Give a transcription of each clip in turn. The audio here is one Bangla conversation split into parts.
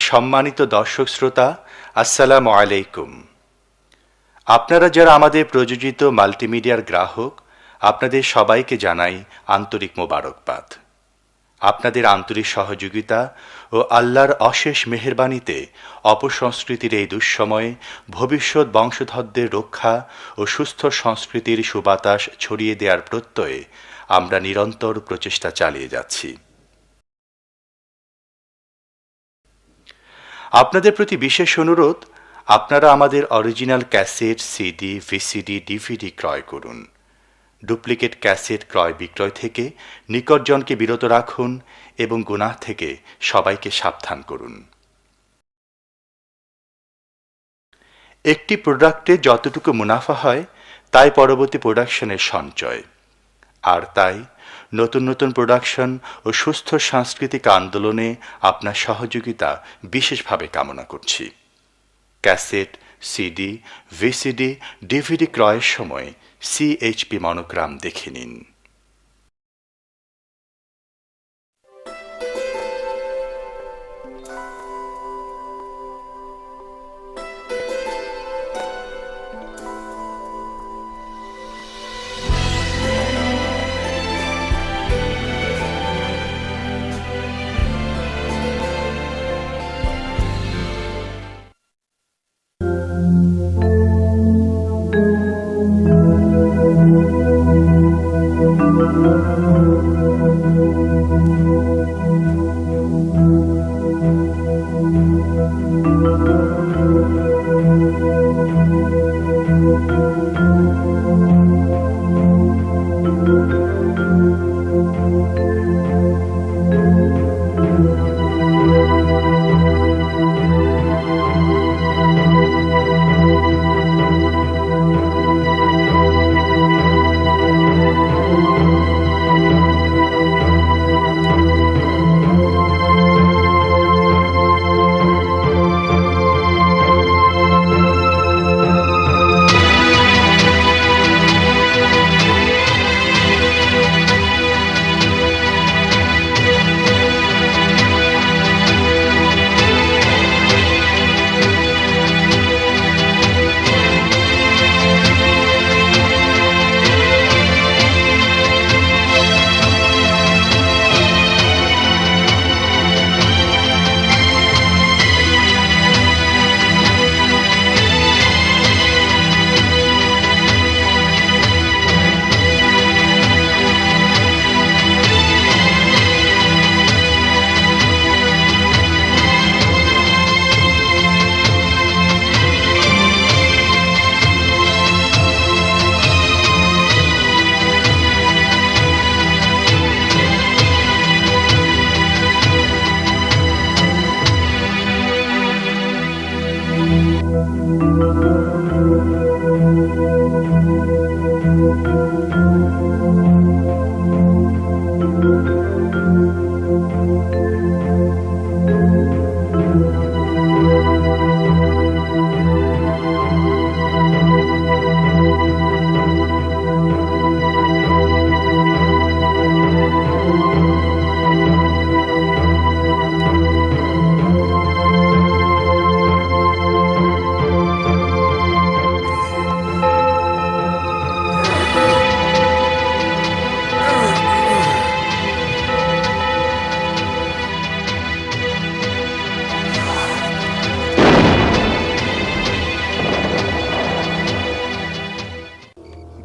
সম্মানিত দর্শক শ্রোতা, আসসালামু আলাইকুম। আপনারা যারা আমাদের প্রযোজিত মাল্টিমিডিয়ার গ্রাহক, আপনাদের সবাইকে জানাই আন্তরিক মোবারকবাদ। আপনাদের আন্তরিক সহযোগিতা ও আল্লাহর অশেষ মেহেরবানিতে অপসংস্কৃতির এই দুঃসময়ে ভবিষ্যৎ বংশধরদের রক্ষা ও সুস্থ সংস্কৃতির সুবাতাস ছড়িয়ে দেওয়ার প্রত্যয়ে আমরা নিরন্তর প্রচেষ্টা চালিয়ে যাচ্ছি। আপনাদের প্রতি বিশেষ অনুরোধ, আপনারা আমাদের original cassette, CD, VCD, DVD ক্রয় করুন। ডুপ্লিকেট ক্যাসেট ক্রয় বিক্রয় থেকে নিকটজনকে বিরত রাখুন এবং গুনাহ থেকে সবাইকে সাবধান করুন। একটি প্রোডাক্টে যতটুকু মুনাফা হয় তাই পরবর্তী প্রোডাকশনের সঞ্চয়, আর তাই নতুন নতুন প্রোডাকশন ও সুস্থ সাংস্কৃতিক আন্দোলনে আপনার সহযোগিতা বিশেষভাবে কামনা করছি। ক্যাসেট, সিডি, ভিসিডি, ডিভিডি ক্রয়ের সময় সিএইচপি মনোগ্রাম দেখে নিন।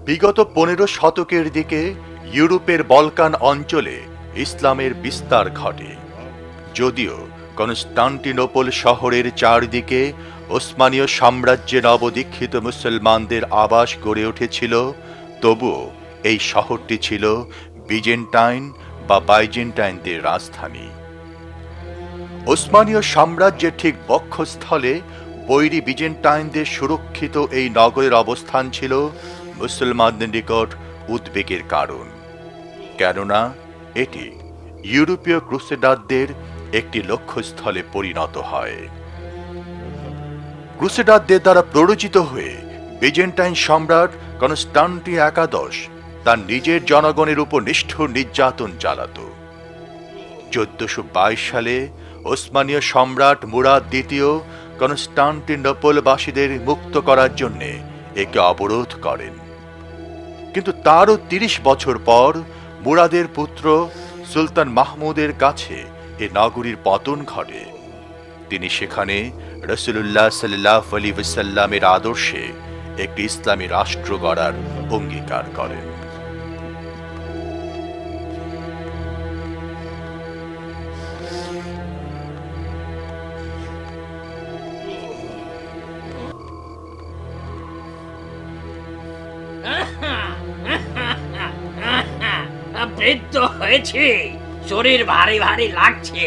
বিগত 15 শতকের দিকে ইউরোপের বলকান অঞ্চলে ইসলামের বিস্তার ঘটে। যদিও কনস্টান্টিনোপল শহরের চারদিকে ওসমানীয় সাম্রাজ্যে নবদীক্ষিত মুসলমানদের আবাস গড়ে উঠেছিল, তবুও এই শহরটি ছিল বিজেন্টাইন বা বাইজেন্টাইনদের রাজধানী। ওসমানীয় সাম্রাজ্যের ঠিক বক্ষস্থলে বৈরী বিজেন্টাইনদের সুরক্ষিত এই নগরের অবস্থান ছিল মুসলমানদের নিকট উদ্বেগের কারণ, কেননা এটি ইউরোপীয় ক্রুসেডারদের একটি লক্ষ্যস্থলে পরিণত হয়। ক্রুসেডারদের দ্বারা প্ররোচিত হয়ে বিজেন্টাইন সম্রাট কনস্টান্টিন একাদশ তার নিজের জনগণের উপর নিষ্ঠুর নির্যাতন চালাত। 1422 সালে ওসমানীয় সম্রাট মুরাদ দ্বিতীয় কনস্টান্টিনোপলবাসীদের মুক্ত করার জন্য একে অবরোধ করেন। কিন্তু তারও ৩০ বছর পর মুরাদের পুত্র সুলতান মাহমুদের কাছে এ নগরীর পতন ঘটে। তিনি সেখানে রাসূলুল্লাহ সাল্লাল্লাহু আলাইহি ওয়াসাল্লামের আদর্শে একটি ইসলামী রাষ্ট্র গড়ার অঙ্গীকার করেন। বৃদ্ধ হয়েছে, শরীর ভারী ভারী লাগছে।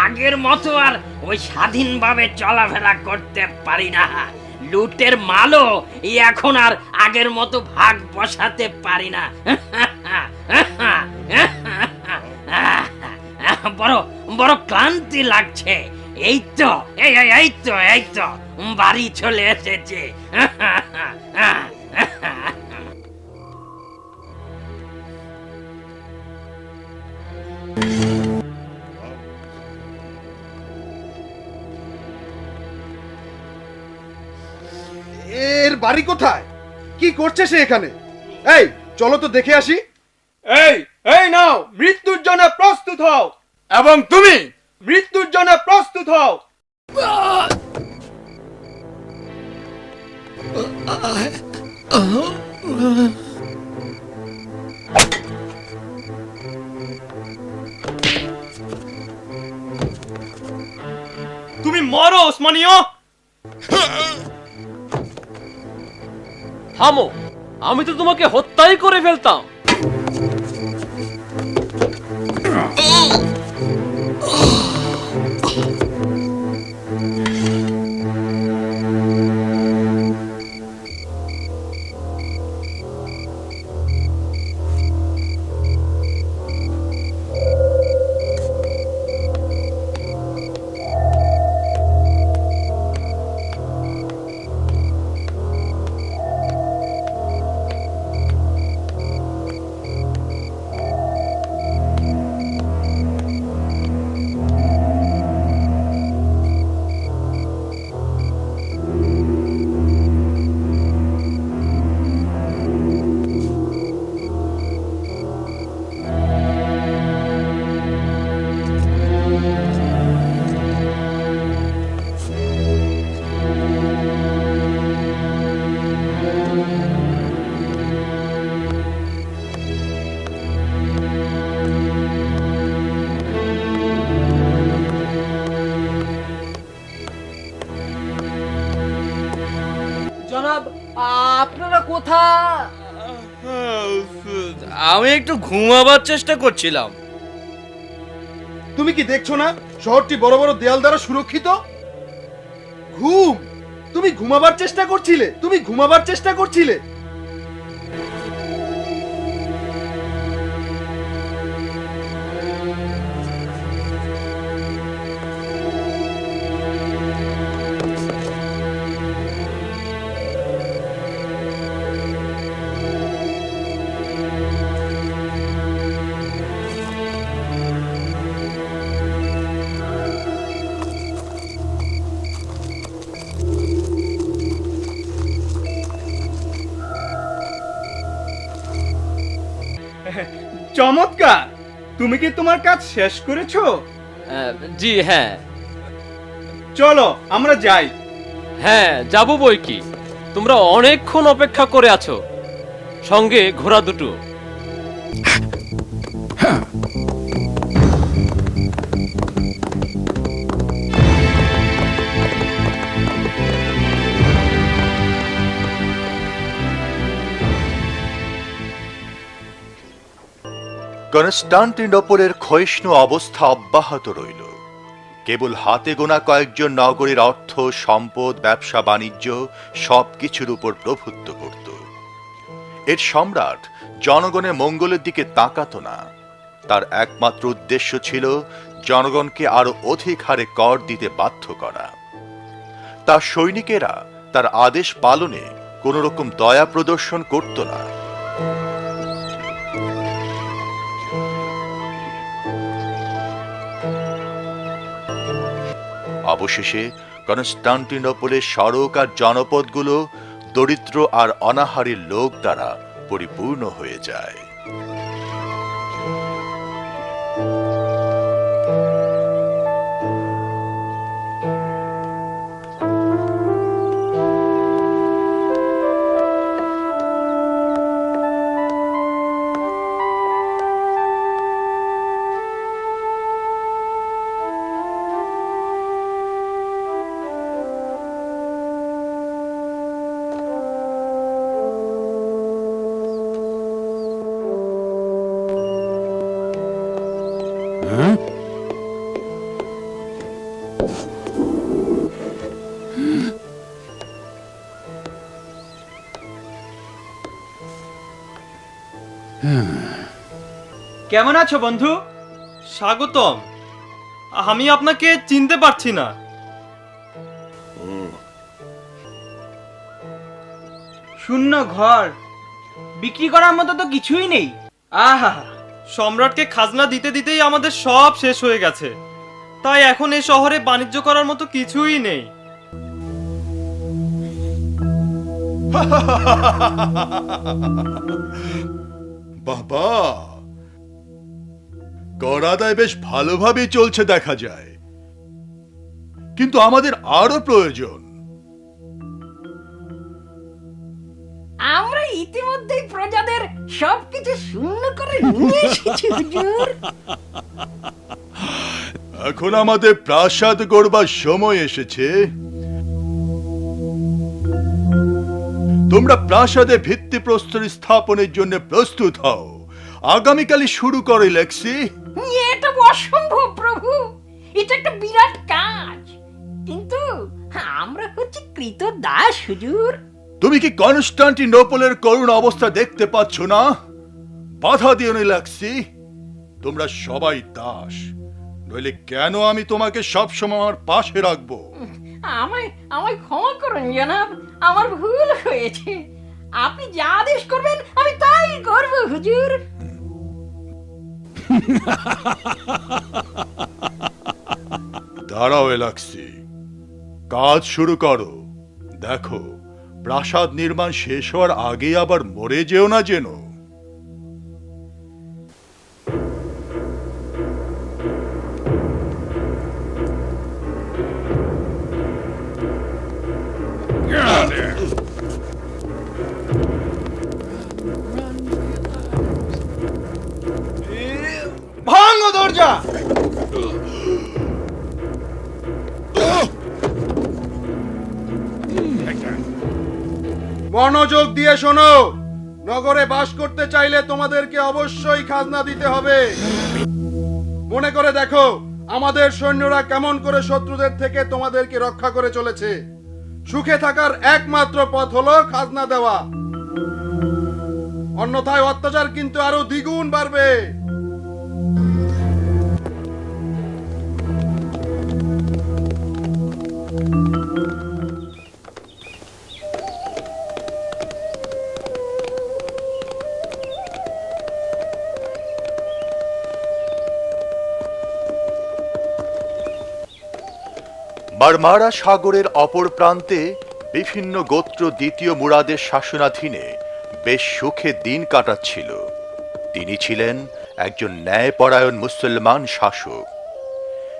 আগের মতো আর ওই স্বাধীনভাবে চলাফেরা করতে পারি না। লুটের মালও এখন আর আগের মতো ভাগ বসাতে পারি না। বড় বড় ক্লান্তি লাগছে। এই তো এই তো বাড়ি চলে এসেছে। এর বাড়ি কোথায়? কি করছে সে এখানে? এই চলো তো দেখে আসি। এই এই নাও, মৃত্যুর জন্য প্রস্তুত হও। এবং তুমি মৃত্যুর জন্য প্রস্তুত হও। তুমি মরো ওসমানীয়। থামো, আমি তো তোমাকে হত্যাই করে ফেলতাম। জনাব, আপনারা কোথায়? আমি একটু ঘুমাবার চেষ্টা করছিলাম। তুমি কি দেখছো না শহরটি বড় বড় দেয়াল দ্বারা সুরক্ষিত? ঘুম? তুমি ঘুমাবার চেষ্টা করছিলে। চমৎকার। তুমি কি তোমার কাজ শেষ করেছো? জি হ্যাঁ। চলো আমরা যাই। হ্যাঁ যাবো বই কি, তোমরা অনেকক্ষণ অপেক্ষা করে আছো। সঙ্গে ঘোড়া দুটো। কনস্টান্টিনোপলের ক্ষয়িষ্ণু অবস্থা অব্যাহত রইল। কেবল হাতে গোনা কয়েকজন নগরীর অর্থ সম্পদ ব্যবসা বাণিজ্য সবকিছুর উপর প্রভুত্ব করত। এর সম্রাট জনগণের মঙ্গলের দিকে তাকাতো না। তার একমাত্র উদ্দেশ্য ছিল জনগণকে আরো অধিক হারে কর দিতে বাধ্য করা। তার সৈনিকেরা তার আদেশ পালনে কোনো রকম দয়া প্রদর্শন করত না। অবশেষে কনস্টান্টিনোপলের সড়ক আর জনপদগুলো দরিদ্র আর অনাহারী লোক দ্বারা পরিপূর্ণ হয়ে যায়। কেমন আছো বন্ধু? স্বাগতম। আমি আপনাকে চিনতে পারছি না। শূন্য ঘর, বিক্রি করার মতো তো কিছুই নেই। আহা, সম্রাটকে খাজনা দিতে দিতেই আমাদের সব শেষ হয়ে গেছে, তাই এখন এই শহরে বাণিজ্য করার মতো কিছুই নেই। বাবা, কর আদায় বেশ ভালোভাবেই চলছে দেখা যায়, কিন্তু আমাদের আরো প্রয়োজন। আমরা ইতিমধ্যেই প্রজাদের সবকিছু শূন্য করে নিয়ে এসেছি হুজুর। এখন আমাদের প্রাসাদ গড়বার সময় এসেছে। তোমরা প্রাসাদে ভিত্তিপ্রস্তর স্থাপনের জন্য প্রস্তুত হও। আগামীকালই শুরু করে লেক্সি। এটা অসম্ভব প্রভু, এটা একটা বিরাট কাজ, কিন্তু আমরা হচ্ছে কৃতদাস হুজুর। তুমি কি কনস্টান্টিনোপলের করুণ অবস্থা দেখতে পাচ্ছ না? বাধা দিও না লেক্সি, তোমরা সবাই দাস, নইলে কেন আমি তোমাকে সবসময় আমার পাশে রাখবো? আমায় আমায় ক্ষমা করুন জনাব, আমার ভুল হয়েছে। আপনি যা আদেশ করবেন আমি তাই করব হুজুর। দাঁড়াও লেক্সি, কাজ শুরু করো। দেখো, প্রাসাদ নির্মাণ শেষ হওয়ার আগে আবার মরে যেও না যেন। ভাঙো দরজা। মনোযোগ দিয়ে শোনো, নগরে বাস করতে চাইলে তোমাদেরকে অবশ্যই খাজনা দিতে হবে। মনে করে দেখো আমাদের সৈন্যরা কেমন করে শত্রুদের থেকে তোমাদেরকে রক্ষা করে চলেছে। সুখে থাকার একমাত্র পথ হলো খাজনা দেওয়া, অন্যথায় অত্যাচার কিন্তু আরো দ্বিগুণ বাড়বে। মারমারা সাগরের অপর প্রান্তে বিভিন্ন গোত্র দ্বিতীয় মুরাদের শাসনাধীনে বেশ সুখে দিন কাটাচ্ছিল। তিনি ছিলেন একজন ন্যায়পরায়ণ মুসলমান শাসক।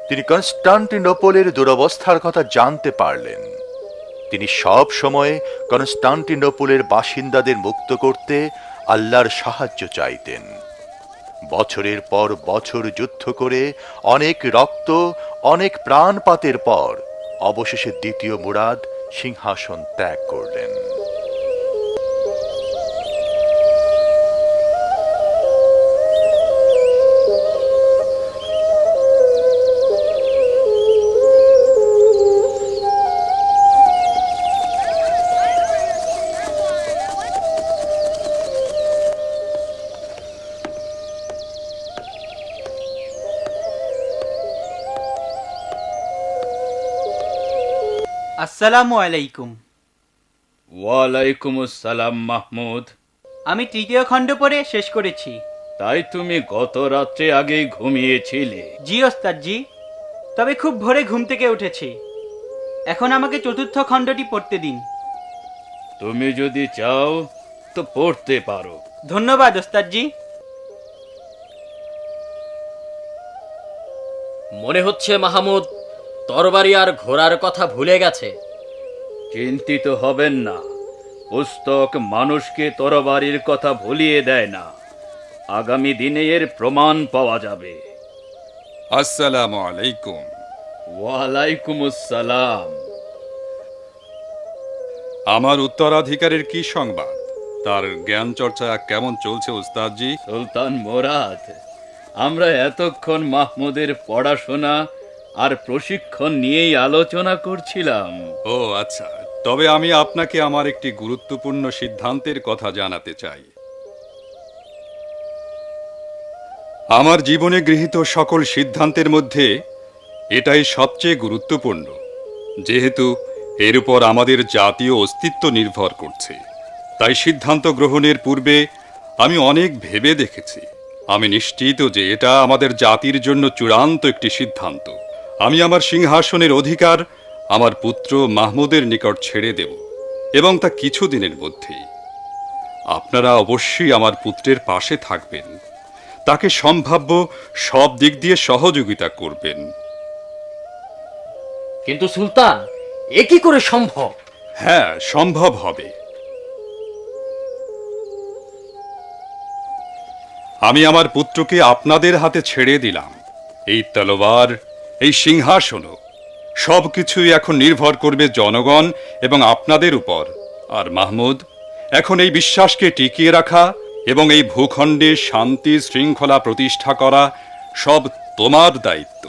তিনি কনস্টান্টিনোপলের দুরবস্থার কথা জানতে পারলেন। তিনি সব সময় কনস্টান্টিনোপলের বাসিন্দাদের মুক্ত করতে আল্লাহর সাহায্য চাইতেন। বছরের পর বছর যুদ্ধ করে অনেক রক্ত, অনেক প্রাণপাতের পর অবশেষে দ্বিতীয় মুরাদ সিংহাসন ত্যাগ করলেন। আসসালামু আলাইকুম। ওয়ালাইকুম আসসালাম মাহমুদ। আমি তৃতীয় খণ্ড পড়ে শেষ করেছি। তাই তুমি গত রাত্রে আগেই ঘুমিয়েছিলে? জি ওস্তাদ জি, তবে খুব ভোরে ঘুম থেকে উঠেছি। এখন আমাকে চতুর্থ খণ্ডটি পড়তে দিন। তুমি যদি চাও তো পড়তে পারো। ধন্যবাদ ওস্তাদজি। মনে হচ্ছে মাহমুদ তরবারি আর ঘোড়ার কথা ভুলে গেছে। চিন্তিত হবেন না, পুস্তক মানুষকে তরবারির কথা ভুলিয়ে দেয় না। আগামী দিনে এর প্রমাণ পাওয়া যাবে। আসসালামু আলাইকুম। ওয়ালাইকুম আসসালাম। আমার উত্তরাধিকারীর কি সংবাদ? তার জ্ঞান চর্চা কেমন চলছে উস্তাদজি? সুলতান মোরাদ, আমরা এতক্ষণ মাহমুদের পড়াশোনা আর প্রশিক্ষণ নিয়েই আলোচনা করছিলাম। ও আচ্ছা, তবে আমি আপনাকে আমার একটি গুরুত্বপূর্ণ সিদ্ধান্তের কথা জানাতে চাই। আমার জীবনে গৃহীত সকল সিদ্ধান্তের মধ্যে এটাই সবচেয়ে গুরুত্বপূর্ণ, যেহেতু এর উপর আমাদের জাতীয় অস্তিত্ব নির্ভর করছে। তাই সিদ্ধান্ত গ্রহণের পূর্বে আমি অনেক ভেবে দেখেছি। আমি নিশ্চিত যে এটা আমাদের জাতির জন্য চূড়ান্ত একটি সিদ্ধান্ত। আমি আমার সিংহাসনের অধিকার আমার পুত্র মাহমুদের নিকট ছেড়ে দেব, এবং তা কিছুদিনের মধ্যেই। আপনারা অবশ্যই আমার পুত্রের পাশে থাকবেন, তাকে সম্ভাব্য সব দিক দিয়ে সহযোগিতা করবেন। কিন্তু সুলতান, এ কি করে সম্ভব? হ্যাঁ, সম্ভব হবে। আমি আমার পুত্রকে আপনাদের হাতে ছেড়ে দিলাম। এই তলোয়ার, এই সিংহাসনও সবকিছুই এখন নির্ভর করবে জনগণ এবং আপনাদের উপর। আর মাহমুদ, এখন এই বিশ্বাসকে টিকিয়ে রাখা এবং এই ভূখণ্ডে শান্তি শৃঙ্খলা প্রতিষ্ঠা করা সব তোমার দায়িত্ব।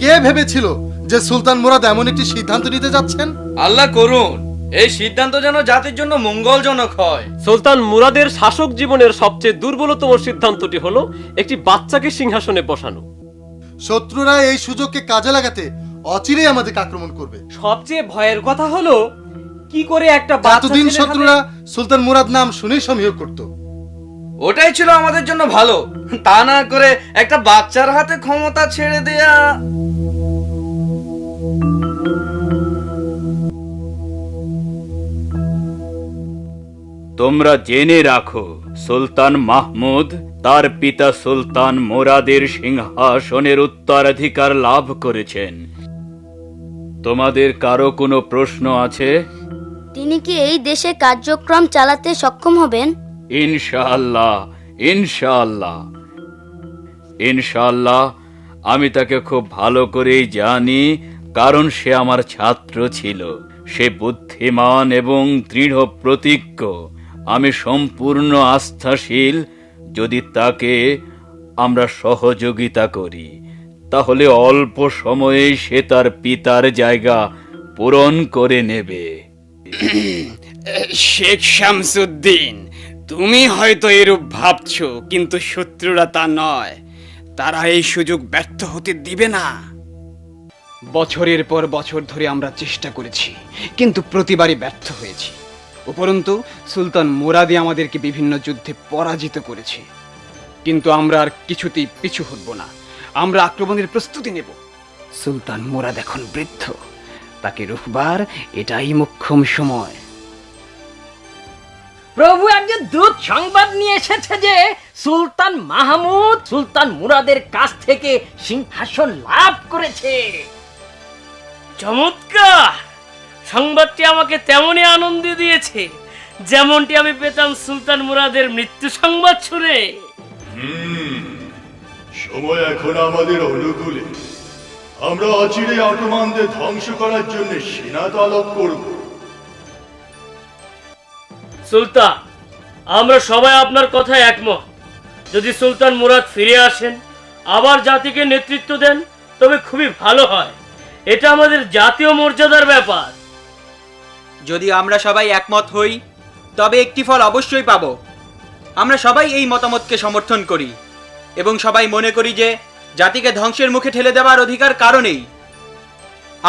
কে ভেবেছিল যে সুলতান মুরাদ এমন একটি সিদ্ধান্ত নিতে যাচ্ছেন? আল্লাহ করুন এই সিদ্ধান্ত যেন জাতির জন্য মঙ্গলজনক হয়। সুলতান মুরাদের শাসক জীবনের সবচেয়ে দুর্বলতম সিদ্ধান্তটি হলো একটি বাচ্চাকে সিংহাসনে বসানো। শত্রুরা এই সুযোগকে কাজে লাগাতে অচিরেই আমাদেরকে আক্রমণ করবে। সবচেয়ে ভয়ের কথা হলো কি করে একটা এতদিন শত্রুরা সুলতান মুরাদ নাম শুনেই সমীহ করত। ওটাই ছিল আমাদের জন্য ভালো, তা না করে একটা বাচ্চার হাতে ক্ষমতা ছেড়ে দেয়া। তোমরা জেনে রাখো, সুলতান মাহমুদ তার পিতা সুলতান মোরাদের সিংহাসনের উত্তরাধিকার লাভ করেছেন। তোমাদের কারো কোনো প্রশ্ন আছে? তিনি কি এই দেশে কার্যক্রম চালাতে সক্ষম হবেন? ইনশাআল্লাহ, ইনশাআল্লাহ, ইনশাআল্লাহ। আমি তাকে খুব ভালো করেই জানি, কারণ সে আমার ছাত্র ছিল। সে বুদ্ধিমান এবং দৃঢ় প্রতিজ্ঞ। আমি সম্পূর্ণ আস্থাশীল। যদি তাকে আমরা সহযোগিতা করি, তাহলে অল্প সময়েই সে তার পিতার জায়গা পূরণ করে নেবে। শেখ শামসুদ্দিন, তুমি হয়তো এরূপ ভাবছো, কিন্তু শত্রুরা তা নয়। তারা এই সুযোগ ব্যর্থ হতে দিবে না। বছরের পর বছর ধরে আমরা চেষ্টা করেছি, কিন্তু প্রতিবারই ব্যর্থ হয়েছি। উপরন্তু সুলতান মুরাদি আমাদেরকে বিভিন্ন যুদ্ধে পরাজিত করেছে। কিন্তু আমরা আর কিছুতেই পিছু হটব না। আমরা আক্রমণের প্রস্তুতি নেব। সুলতান মুরাদ এখন বৃদ্ধ, তাকে রুখবার এটাই মোক্ষম সময়। প্রভু একজন দূত সংবাদ নিয়ে এসেছে যে সুলতান মাহমুদ সুলতান মুরাদের কাছ থেকে সিংহাসন লাভ করেছে। চমৎকার! সংবাদটি আমাকে তেমনই আনন্দ দিয়েছে যেমনটি আমি পেতাম সুলতান মুরাদের মৃত্যু সংবাদ শুনে। সময় এখন আমাদের অনুকূলে। আমরা অচিরে অটোমানদের ধ্বংস করার জন্য সেনা তলব করব। সুলতান, আমরা সবাই আপনার কথায় একমত। যদি সুলতান মুরাদ ফিরে আসেন, আবার জাতিকে নেতৃত্ব দেন, তবে খুবই ভালো হয়। এটা আমাদের জাতীয় মর্যাদার ব্যাপার। যদি আমরা সবাই একমত হই, তবে একটি ফল অবশ্যই পাবো। আমরা সবাই এই মতামতকে সমর্থন করি এবং সবাই মনে করি যে জাতিকে ধ্বংসের মুখে ঠেলে দেওয়ার অধিকার কারণেই।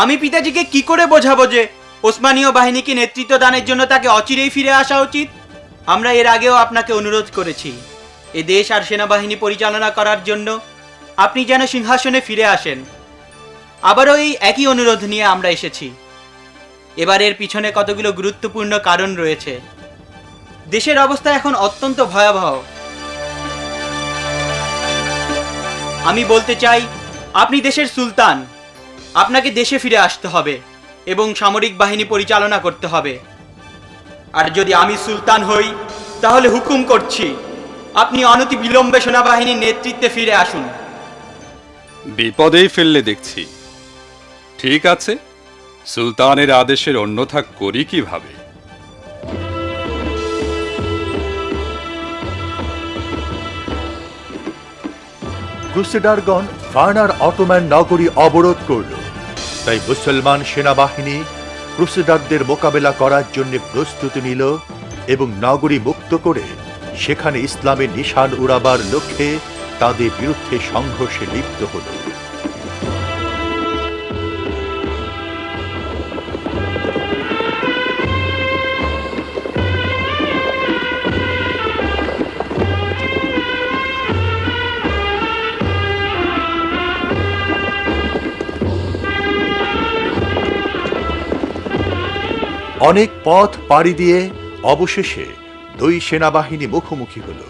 আমি পিতাজিকে কি করে বোঝাবো যে ওসমানীয় বাহিনীকে নেতৃত্ব দানের জন্য তাকে অচিরেই ফিরে আসা উচিত? আমরা এর আগেও আপনাকে অনুরোধ করেছি, এ দেশ আর সেনাবাহিনী পরিচালনা করার জন্য আপনি যেন সিংহাসনে ফিরে আসেন। আবারও এই একই অনুরোধ নিয়ে আমরা এসেছি। এবারের পিছনে কতগুলো গুরুত্বপূর্ণ কারণ রয়েছে। দেশের অবস্থা এখন অত্যন্ত ভয়াবহ। আমি বলতে চাই, আপনি দেশের সুলতান, আপনাকে দেশে ফিরে আসতে হবে এবং সামরিক বাহিনী পরিচালনা করতে হবে। আর যদি আমি সুলতান হই, তাহলে হুকুম করছি, আপনি অনতি বিলম্বে সেনাবাহিনীর নেতৃত্বে ফিরে আসুন। বিপদেই ফেললে দেখছি। ঠিক আছে, সুলতানের আদেশের অন্যথা করি কিভাবে? ক্রুসেডারগণ ফার্নার অটোম্যান নগরী অবরোধ করল। তাই মুসলমান সেনাবাহিনী ক্রুসেডারদের মোকাবেলা করার জন্য প্রস্তুতি নিল এবং নগরী মুক্ত করে সেখানে ইসলামের নিশান উড়াবার লক্ষ্যে তাদের বিরুদ্ধে সংঘর্ষে লিপ্ত হল। অনেক পথ পাড়ি দিয়ে অবশেষে দুই সেনাবাহিনী মুখোমুখি হল।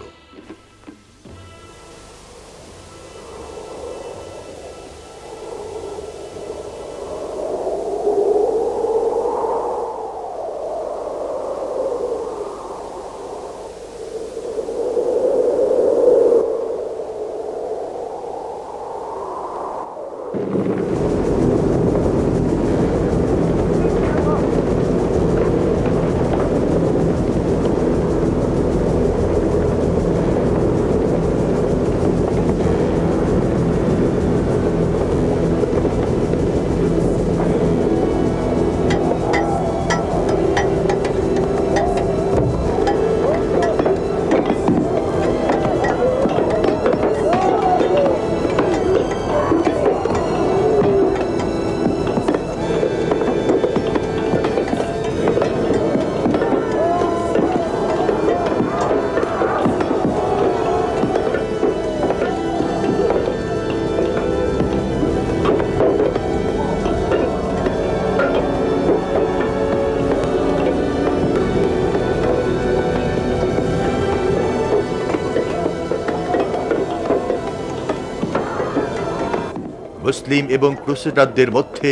মুসলিম এবং ক্রুসেডারদের মধ্যে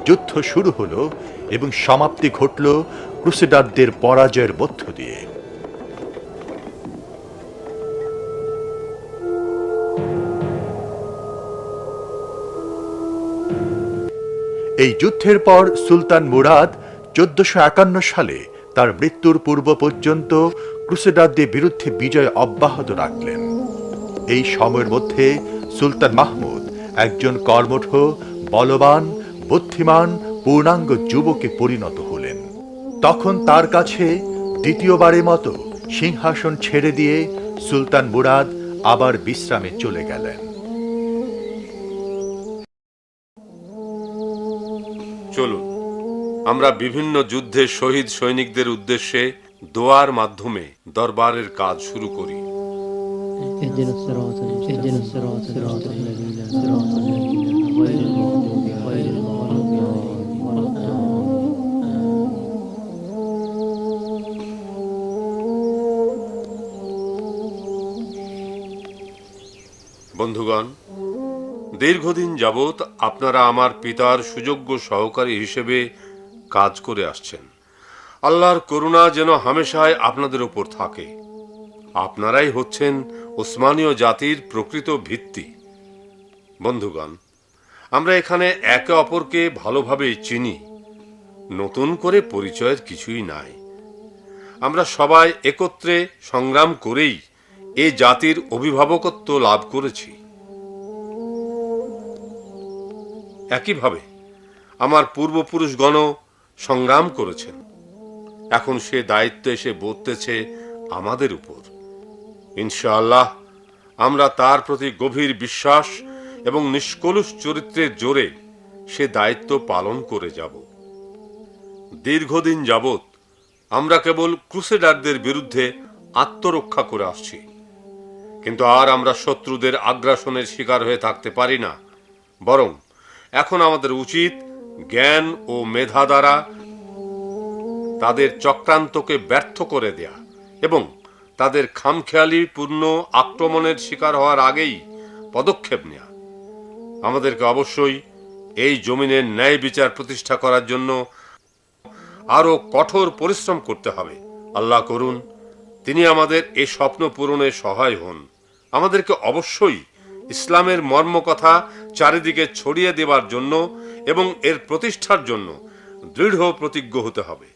যুদ্ধ শুরু হলো এবং সমাপ্তি ঘটল ক্রুসেডারদের পরাজয়ের মধ্য দিয়ে। এই যুদ্ধের পর সুলতান মুরাদ 1451 সালে তার মৃত্যুর পূর্ব পর্যন্ত ক্রুসেডারদের বিরুদ্ধে বিজয় অব্যাহত রাখলেন। এই সময়ের মধ্যে সুলতান মাহমুদ একজন কর্মঠ, বলবান, বুদ্ধিমান, পূর্ণাঙ্গ যুবকে পরিণত হলেন। তখন তার কাছে দ্বিতীয়বারের মতো সিংহাসন ছেড়ে দিয়ে সুলতান মুরাদ আবার বিশ্রামে চলে গেলেন। চলুন আমরা বিভিন্ন যুদ্ধে শহীদ সৈনিকদের উদ্দেশ্যে দোয়ার মাধ্যমে দরবারের কাজ শুরু করি। বন্ধুগণ, দীর্ঘদিন যাবৎ আপনারা আমার পিতার সুযোগ্য সহকারী হিসেবে কাজ করে আসছেন। আল্লাহর করুণা যেন হামেশাই আপনাদের উপর থাকে। আপনারাই হচ্ছেন ওসমানীয় জাতির প্রকৃত ভিত্তি। বন্ধুগণ, আমরা এখানে একে অপরকে ভালোভাবে চিনি, নতুন করে পরিচয়ের কিছুই নাই। আমরা সবাই একত্রে সংগ্রাম করেই এ জাতির অভিভাবকত্ব লাভ করেছি। একইভাবে আমার পূর্বপুরুষগণ সংগ্রাম করেছেন। এখন সে দায়িত্ব এসে বর্তেছে আমাদের উপর। ইনশাআল্লাহ আমরা তার প্রতি গভীর বিশ্বাস এবং নিষ্কলুষ চরিত্রের জোরে সে দায়িত্ব পালন করে যাব। দীর্ঘদিন যাবৎ আমরা কেবল ক্রুসেডারদের বিরুদ্ধে আত্মরক্ষা করে আসছি, কিন্তু আর আমরা শত্রুদের আগ্রাসনের শিকার হয়ে থাকতে পারি না। বরং এখন আমাদের উচিত জ্ঞান ও মেধা দ্বারা তাদের চক্রান্তকে ব্যর্থ করে দেয়া এবং তাদের খামখেয়ালিপূর্ণ আক্রমণের শিকার হওয়ার আগেই পদক্ষেপ নেয়া। আমাদেরকে অবশ্যই এই জমিনের ন্যায় বিচার প্রতিষ্ঠা করার জন্য আরো কঠোর পরিশ্রম করতে হবে। আল্লাহ করুন তিনি আমাদের এই স্বপ্ন পূরণে সহায় হন। আমাদেরকে অবশ্যই ইসলামের মর্মকথা চারিদিকে ছড়িয়ে দেবার জন্য এবং এর প্রতিষ্ঠার জন্য দৃঢ় প্রতিজ্ঞ হতে হবে।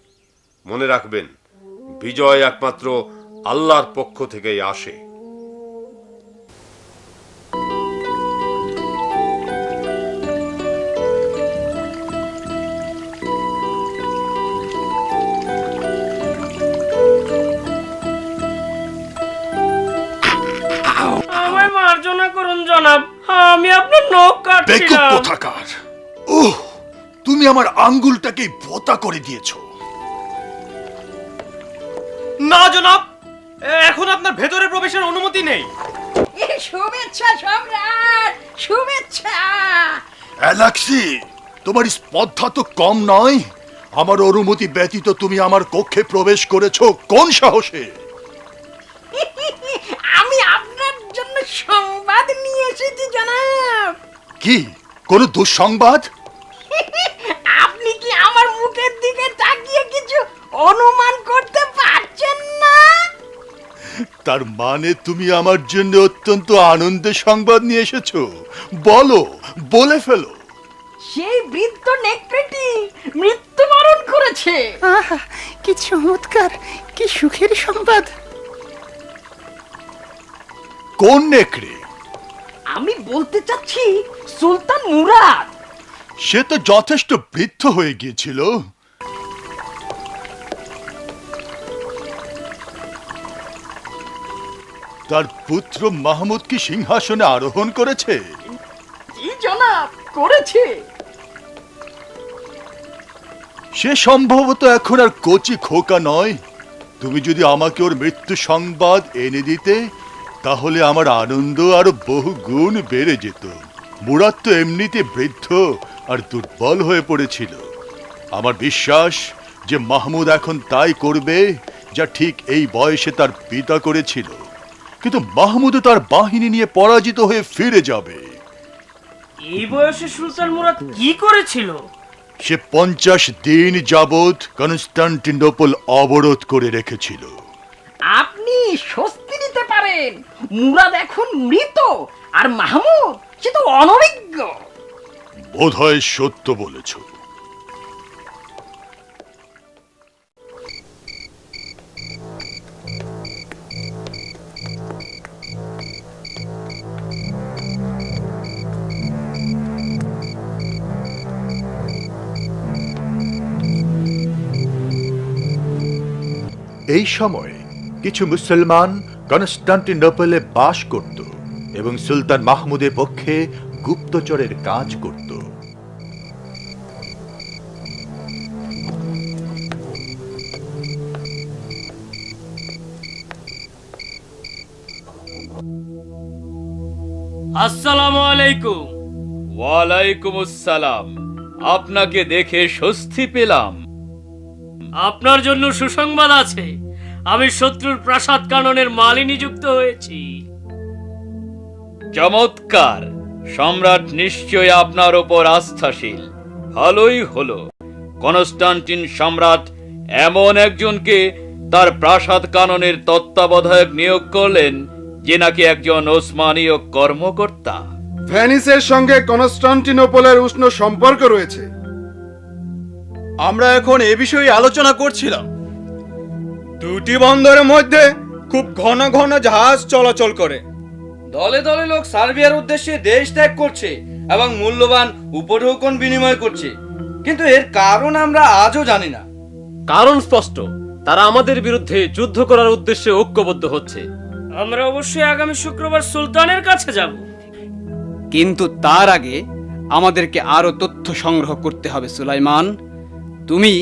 মনে রাখবেন, বিজয় একমাত্র আল্লাহর পক্ষ থেকেই আসে। আমায় মার্জনা করুন জনাব, আমি আপনার নখ বেকুব কাটছিলাম। কোথাকার! ওহ, তুমি আমার আঙ্গুলটাকে ভোঁতা করে দিয়েছো। না জনাব, এখন আপনার ভেতরে প্রবেশের অনুমতি নেই। শুভেচ্ছা সম্রাট, শুভেচ্ছা। অ্যালেক্সি, তোমার স্পর্ধা তো কম নয়। আমার অনুমতি ব্যতীত তুমি আমার কক্ষে প্রবেশ করেছো কোন সাহসে? আমি আপনার জন্য সংবাদ নিয়ে এসেছি জনাব। কি কোন দুঃসংবাদ? আপনি কি আমার মুখের দিকে তাকিয়ে কিছু অনুমান করতে পারছেন না? তার মানে তুমি আমার জন্য অত্যন্ত আনন্দের সংবাদ নিয়ে এসেছো। বলে ফেলো। সেই বৃদ্ধ নেকড়েটি মৃত্যুবরণ করেছে। কি চমৎকার, কি সুখের সংবাদ। কোন নেকড়ে? আমি বলতে চাচ্ছি সুলতান মুরাদ। সে তো যথেষ্ট বৃদ্ধ হয়ে গিয়েছিল। তার পুত্র মাহমুদ কি সিংহাসনে আরোহণ করেছে? জি জনাব, করেছে। সে সম্ভবত এখন আর কচি খোকা নয়। তুমি যদি আমাকে ওর মৃত্যু সংবাদ এনে দিতে, তাহলে আমার আনন্দ আরো বহু গুণ বেড়ে যেত। মুরাদ তো এমনিতে বৃদ্ধ আর দুর্বল হয়ে পড়েছিল। আমার বিশ্বাস যে মাহমুদ এখন তাই করবে যা ঠিক এই বয়সে তার পিতা করেছিল। কিন্তু মাহমুদও তার বাহিনী নিয়ে পরাজিত হয়ে ফিরে যাবে। এই বয়সে সুলতান মুরাদ কি করেছিল? সে 50 দিন যাবৎ কনস্টান্টিনোপল অবরোধ করে রেখেছিল। আপনি স্বস্তি নিতে পারেন, মুরাদ এখন মৃত আর মাহমুদ সে তো অনভিজ্ঞ। বোধহয় সত্য বলেছ। এই সময়ে কিছু মুসলমান কনস্টান্টিনোপলে বাস করত এবং সুলতান মাহমুদের পক্ষে গুপ্তচরের কাজ করত। আসসালামু আলাইকুম। ওয়ালাইকুম আসসালাম। আপনাকে দেখে স্বস্তি পেলাম। আপনার জন্য সুসংবাদ আছে, আমি শত্রুর প্রাসাদ কাননের মালি নিযুক্ত হয়েছি। চমৎকার! সম্রাট নিশ্চয় আপনার ওপর আস্থাশীল। ভালোই হলো, কনস্টান্টিন সম্রাট এমন একজনকে তার প্রাসাদ কাননের তত্ত্বাবধায়ক নিয়োগ করলেন যে নাকি একজন ওসমানীয় কর্মকর্তা। ভেনিসের সঙ্গে কনস্টান্টিনোপলের উষ্ণ সম্পর্ক রয়েছে। আমরা এখন এ বিষয়ে আলোচনা করছিলাম। দুটি বন্দরের মধ্যে খুব ঘন ঘন জাহাজ চলাচল করে। দলে দলে লোক সার্বিয়ার উদ্দেশ্যে দেশ ত্যাগ করছে এবং মূল্যবান উপঢৌকন বিনিময় করছে, কিন্তু এর কারণ আমরা আজও জানি না। কারণ স্পষ্ট, তারা আমাদের বিরুদ্ধে যুদ্ধ করার উদ্দেশ্যে ঐক্যবদ্ধ হচ্ছে। আমরা অবশ্যই আগামী শুক্রবার সুলতানের কাছে যাব। কিন্তু তার আগে আমাদেরকে আরো তথ্য সংগ্রহ করতে হবে। সুলাইমান, তুমি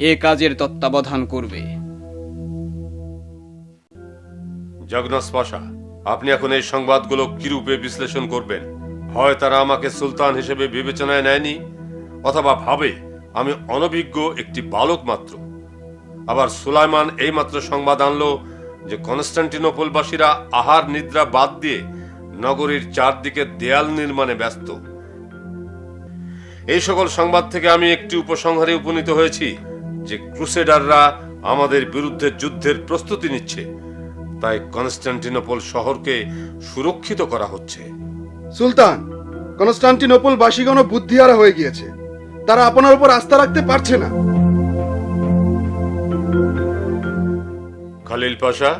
এ কাজের তত্ত্বাবধান করবে। জগন্নাথ পাশা, আপনি এখন এই সংবাদগুলো কিরূপে বিশ্লেষণ করবেন? হয় তারা আমাকে সুলতান হিসেবে বিবেচনায় নেয়নি, অথবা ভাবে আমি অনভিজ্ঞ একটি বালক মাত্র। আবার সুলাইমান এইমাত্র সংবাদ আনলো যে কনস্টান্টিনোপলবাসীরা আহার নিদ্রা বাদ দিয়ে নগরীর চারদিকে দেয়াল নির্মাণে ব্যস্ত। এই সকল সংবাদ থেকে আমি একটি উপসংহারে উপনীত হয়েছি যে ক্রুসেডাররা আমাদের বিরুদ্ধে যুদ্ধের প্রস্তুতি নিচ্ছে, তাই কনস্টান্টিনোপল শহরকে সুরক্ষিত করা হচ্ছে। সুলতান, কনস্টান্টিনোপল বাসীগণ বুদ্ধিহারা হয়ে গিয়েছে, তারা আপনার উপর আস্থা রাখতে পারছে না। খালিল পাশা,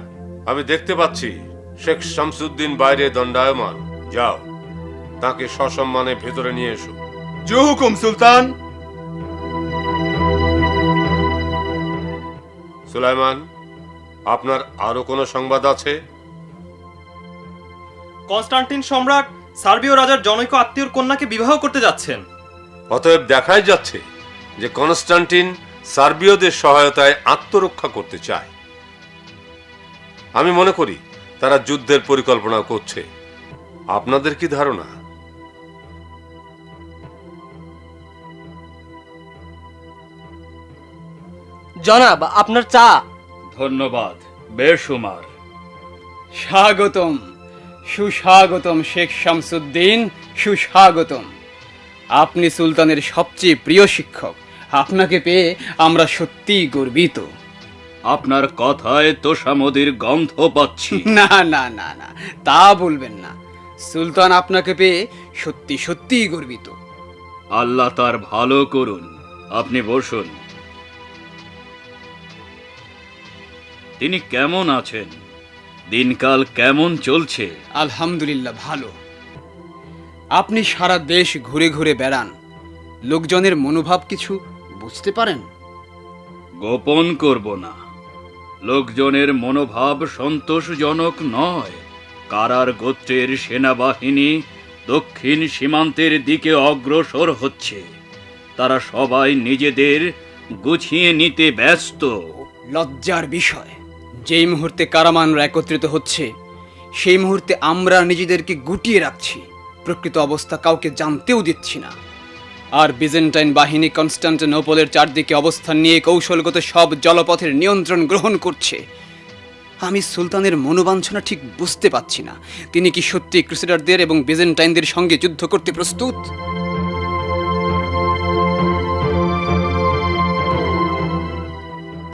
আমি দেখতে পাচ্ছি শেখ শামসুদ্দিন বাইরে দণ্ডায়মান। যাও, তাকে সসম্মানে ভেতরে নিয়ে এসো। জো হুকুম সুলতান। সুলাইমান, আপনার আরো কোনো সংবাদ আছে? কনস্টান্টিন সম্রাট সার্বীয় রাজার জনৈক আত্মীয়র কন্যাকে বিবাহ করতে যাচ্ছেন। অতএব দেখাই যাচ্ছে যে কনস্টান্টিন সার্বীয়দের সহায়তায় আত্মরক্ষা করতে চায়। আমি মনে করি তারা যুদ্ধের পরিকল্পনা করছে। আপনাদের কি ধারণা? জনাব, আপনার চা। ধন্যবাদ বেশুমার। স্বাগতম, সুস্বাগতম শেখ শামসুদ্দিন, সুস্বাগতম। আপনি সুলতানের সবচেয়ে প্রিয় শিক্ষক। আপনাকে পেয়ে আমরা সত্যিই গর্বিত। আপনার কথায় তোষামদির গন্ধ পাচ্ছি। না না না না, তা বলবেন না। সুলতান আপনাকে পেয়ে সত্যি সত্যিই গর্বিত। আল্লাহ তার ভালো করুন। আপনি বসুন। তিনি কেমন আছেন? দিনকাল কেমন চলছে? আলহামদুলিল্লাহ ভালো। আপনি সারা দেশ ঘুরে ঘুরে বেড়ান, লোকজনের মনোভাব কিছু বুঝতে পারেন? গোপন করব না, লোকজনের মনোভাব সন্তোষজনক নয়। কারার গোত্রের সেনাবাহিনী দক্ষিণ সীমান্তের দিকে অগ্রসর হচ্ছে। তারা সবাই নিজেদের গুছিয়ে নিতে ব্যস্ত। লজ্জার বিষয়, যেই মুহূর্তে কারামানরা একত্রিত হচ্ছে সেই মুহূর্তে আমরা নিজেদেরকে গুটিয়ে রাখছি, প্রকৃত অবস্থা কাউকে জানতেও দিচ্ছি না। আর বিজেন্টাইন বাহিনী কনস্টান্টিনোপলের চারদিকে অবস্থান নিয়ে কৌশলগত সব জলপথের নিয়ন্ত্রণ গ্রহণ করছে। আমি সুলতানের মনোবাঞ্ছনা ঠিক বুঝতে পারছি না। তিনি কি সত্যি ক্রুসেডারদের এবং বিজেন্টাইনদের সঙ্গে যুদ্ধ করতে প্রস্তুত?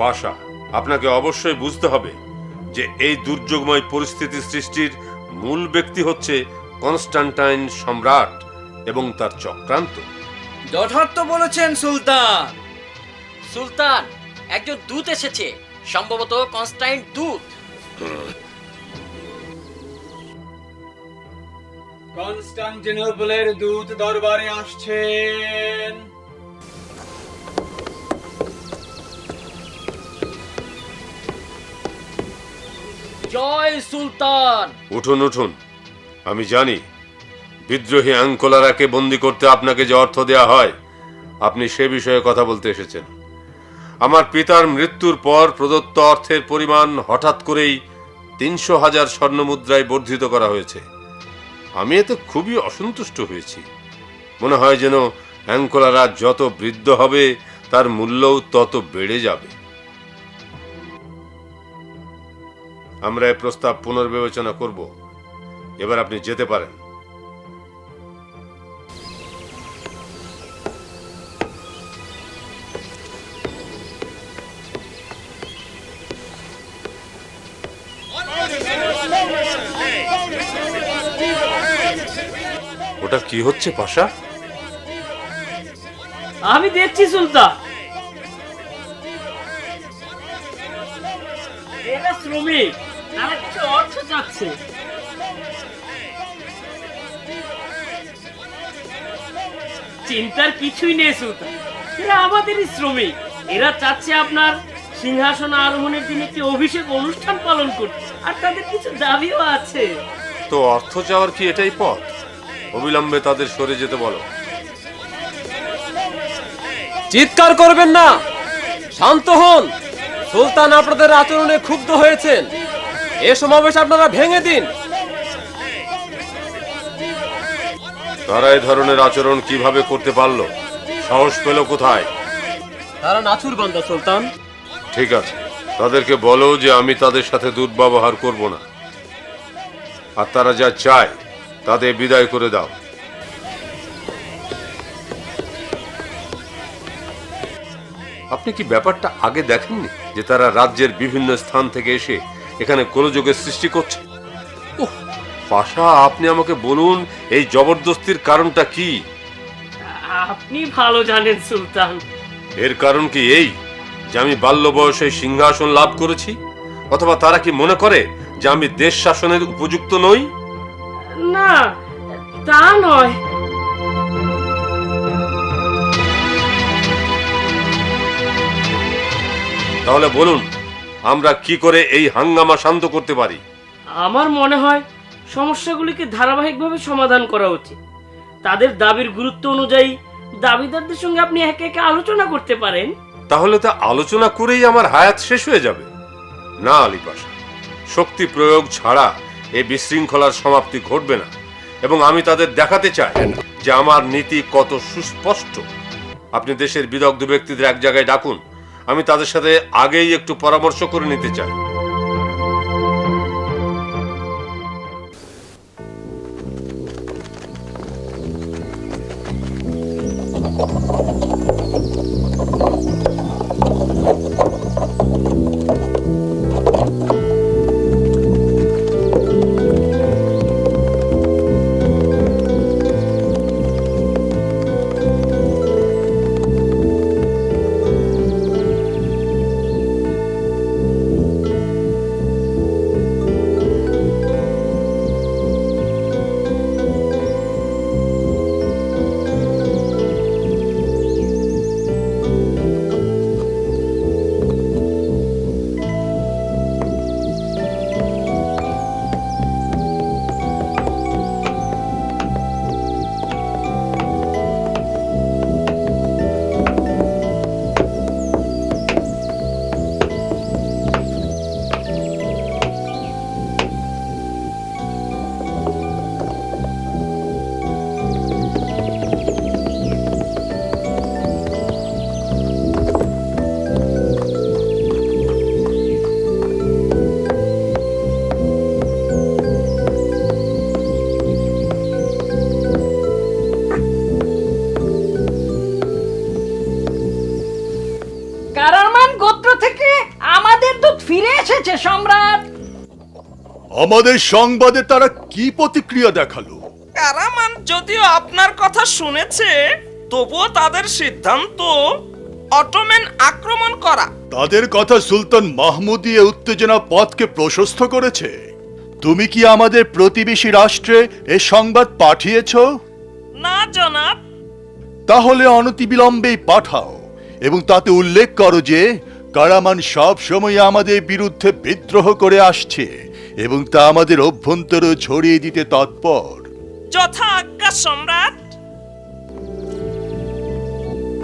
পাশা, আপনাকে অবশ্যই বুঝতে হবে যে এই দুর্যোগময় পরিস্থিতি সৃষ্টির মূল ব্যক্তি হচ্ছে কনস্টান্টাইন সম্রাট এবং তার চক্রান্ত। যথার্থ বলেছেন সুলতান। সুলতান, একজন দূত এসেছে, সম্ভবত কনস্টাইন দূত। কনস্টান্টিনোপলের দূত দরবারে আসছেন। জয় সুলতান। উঠুন উঠুন, আমি জানি বিদ্রোহী আঙ্কোলারাকে বন্দী করতে আপনাকে যে অর্থ দেয়া হয়, আপনি সে বিষয়ে কথা বলতে এসেছেন। আমার পিতার মৃত্যুর পর প্রদত্ত অর্থের পরিমাণ হঠাৎ করেই ৩০০,০০০ স্বর্ণমুদ্রায় বর্ধিত করা হয়েছে। আমি এতে খুবই অসন্তুষ্ট হয়েছি। মনে হয় যেন অ্যাঙ্কোলারা যত বৃদ্ধ হবে তার মূল্যও তত বেড়ে যাবে। আমরা এই প্রস্তাব পুনর্বিবেচনা করব। এবার আপনি যেতে পারেন। ওটা কি হচ্ছে পাশা? আমি দেখছি সুলতান। এরা শ্রমিক, তারা কিছু অর্থ চাচ্ছে। চিন্তার কিছুই নেই সুলতান, এরা আমাদেরই শ্রমিক। এরা চাচ্ছে আপনার সিংহাসন আরোহণের দিন একটি অভিষেক অনুষ্ঠান পালন করতে, আর তাদের কিছু দাবিও আছে। তো অর্থ চাওয়ার কি এটাই পথ? অবিলম্বে তাদের সরে যেতে বলো। চিৎকার করবেন না, শান্ত হন। সুলতান আপনাদের আচরণে ক্ষুব্ধ হয়েছেন। এ সমাবেশ আপনারা ভেঙে দিন। তারা এই ধরনের আচরণ কিভাবে করতে পারলো? সাহস পেল কোথায়? তারা নাছুর বান্দা সুলতান। ঠিক আছে, তাদেরকে বলো যে আমি তাদের সাথে দুর্ব্যবহার করব না, আর তারা যা চায় তাদের বিদায় করে দাও। আপনি কি ব্যাপারটা আগে দেখেননি যে তারা রাজ্যের বিভিন্ন স্থান থেকে এসে এখানে গোলযোগের সৃষ্টি করছে? ওহ পাশা, আপনি আমাকে বলুন এই জবরদস্তির কারণটা কি? আপনি ভালো জানেন সুলতান। এর কারণ কি এই যে আমি বাল্য বয়সে সিংহাসন লাভ করেছি? অথবা তারা কি মনে করে যে আমি দেশ শাসনের উপযুক্ত নই? না, তা নয়। তাহলে বলুন আমরা কি করে এই হাঙ্গামা শান্ত করতে পারি? আমার মনে হয় সমস্যাগুলিকে ধারাবাহিকভাবে সমাধান করা উচিত। তাদের দাবির গুরুত্ব অনুযায়ী দাবিদারদের সঙ্গে আপনি একে একে আলোচনা করতে পারেন। তাহলে তা আলোচনা করেই আমার হায়াত শেষ হয়ে যাবে? না আলী পাশা, শক্তি প্রয়োগ ছাড়া এই বিশৃঙ্খলার সমাপ্তি ঘটবে না, এবং আমি তাদের দেখাতে চাই যে আমার নীতি কত সুস্পষ্ট। আপনি দেশের বিদগ্ধ ব্যক্তিদের এক জায়গায় ডাকুন, আমি তাদের সাথে আগেই একটু পরামর্শ করে নিতে চাই। কারামান গোত্র থেকে আমাদের দূত ফিরে এসেছে সম্রাট। আমাদের সংবাদে তারা কি প্রতিক্রিয়া দেখালো? কারামান যদিও আপনার কথা শুনেছে, তবুও তাদের সিদ্ধান্ত অটোমান আক্রমণ করা। তাদের কথা সুলতান মাহমুদী এ উত্তেজনা পথকে প্রশস্ত করেছে। তুমি কি আমাদের প্রতিবেশী রাষ্ট্রে এ সংবাদ পাঠিয়েছ? না জনাব। তাহলে অনতিবিলম্বেই পাঠাও এবং তাতে উল্লেখ করো যে কারামান সব সময় আমাদের বিরুদ্ধে বিদ্রোহ করে আসছে এবং তা আমাদের অভ্যন্তরে ছড়িয়ে দিতে তৎপর। যথা আজ্ঞা সম্রাট।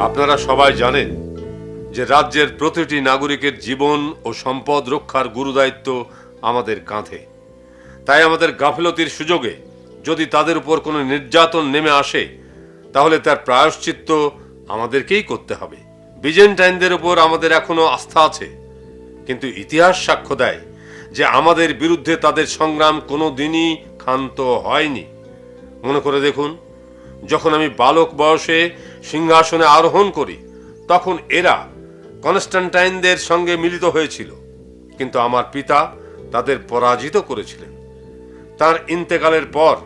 আপনারা সবাই জানেন যে রাজ্যের প্রতিটি নাগরিকের জীবন ও সম্পদ রক্ষার গুরুদায়িত্ব আমাদের কাঁধে। তাই আমাদের গাফিলতির সুযোগে যদি তাদের উপর কোনো নির্যাতন নেমে আসে, তাহলে তার প্রায়শ্চিত্ত আমাদেরকেই করতে হবে। বিজেন্টাইনদের উপর আমাদের এখনো আস্থা আছে, কিন্তু ইতিহাস সাক্ষ্য দেয় যে আমাদের বিরুদ্ধে তাদের সংগ্রাম কোনো দিনই ক্ষান্ত হয়নি। মনে করে দেখুন, যখন আমি বালক বয়সে সিংহাসনে আরোহণ করি, তখন এরা কনস্ট্যান্টাইনদের সঙ্গে মিলিত হয়েছিল, কিন্তু আমার পিতা তাদের পরাজিত করেছিলেন। তার ইন্তেকালের পর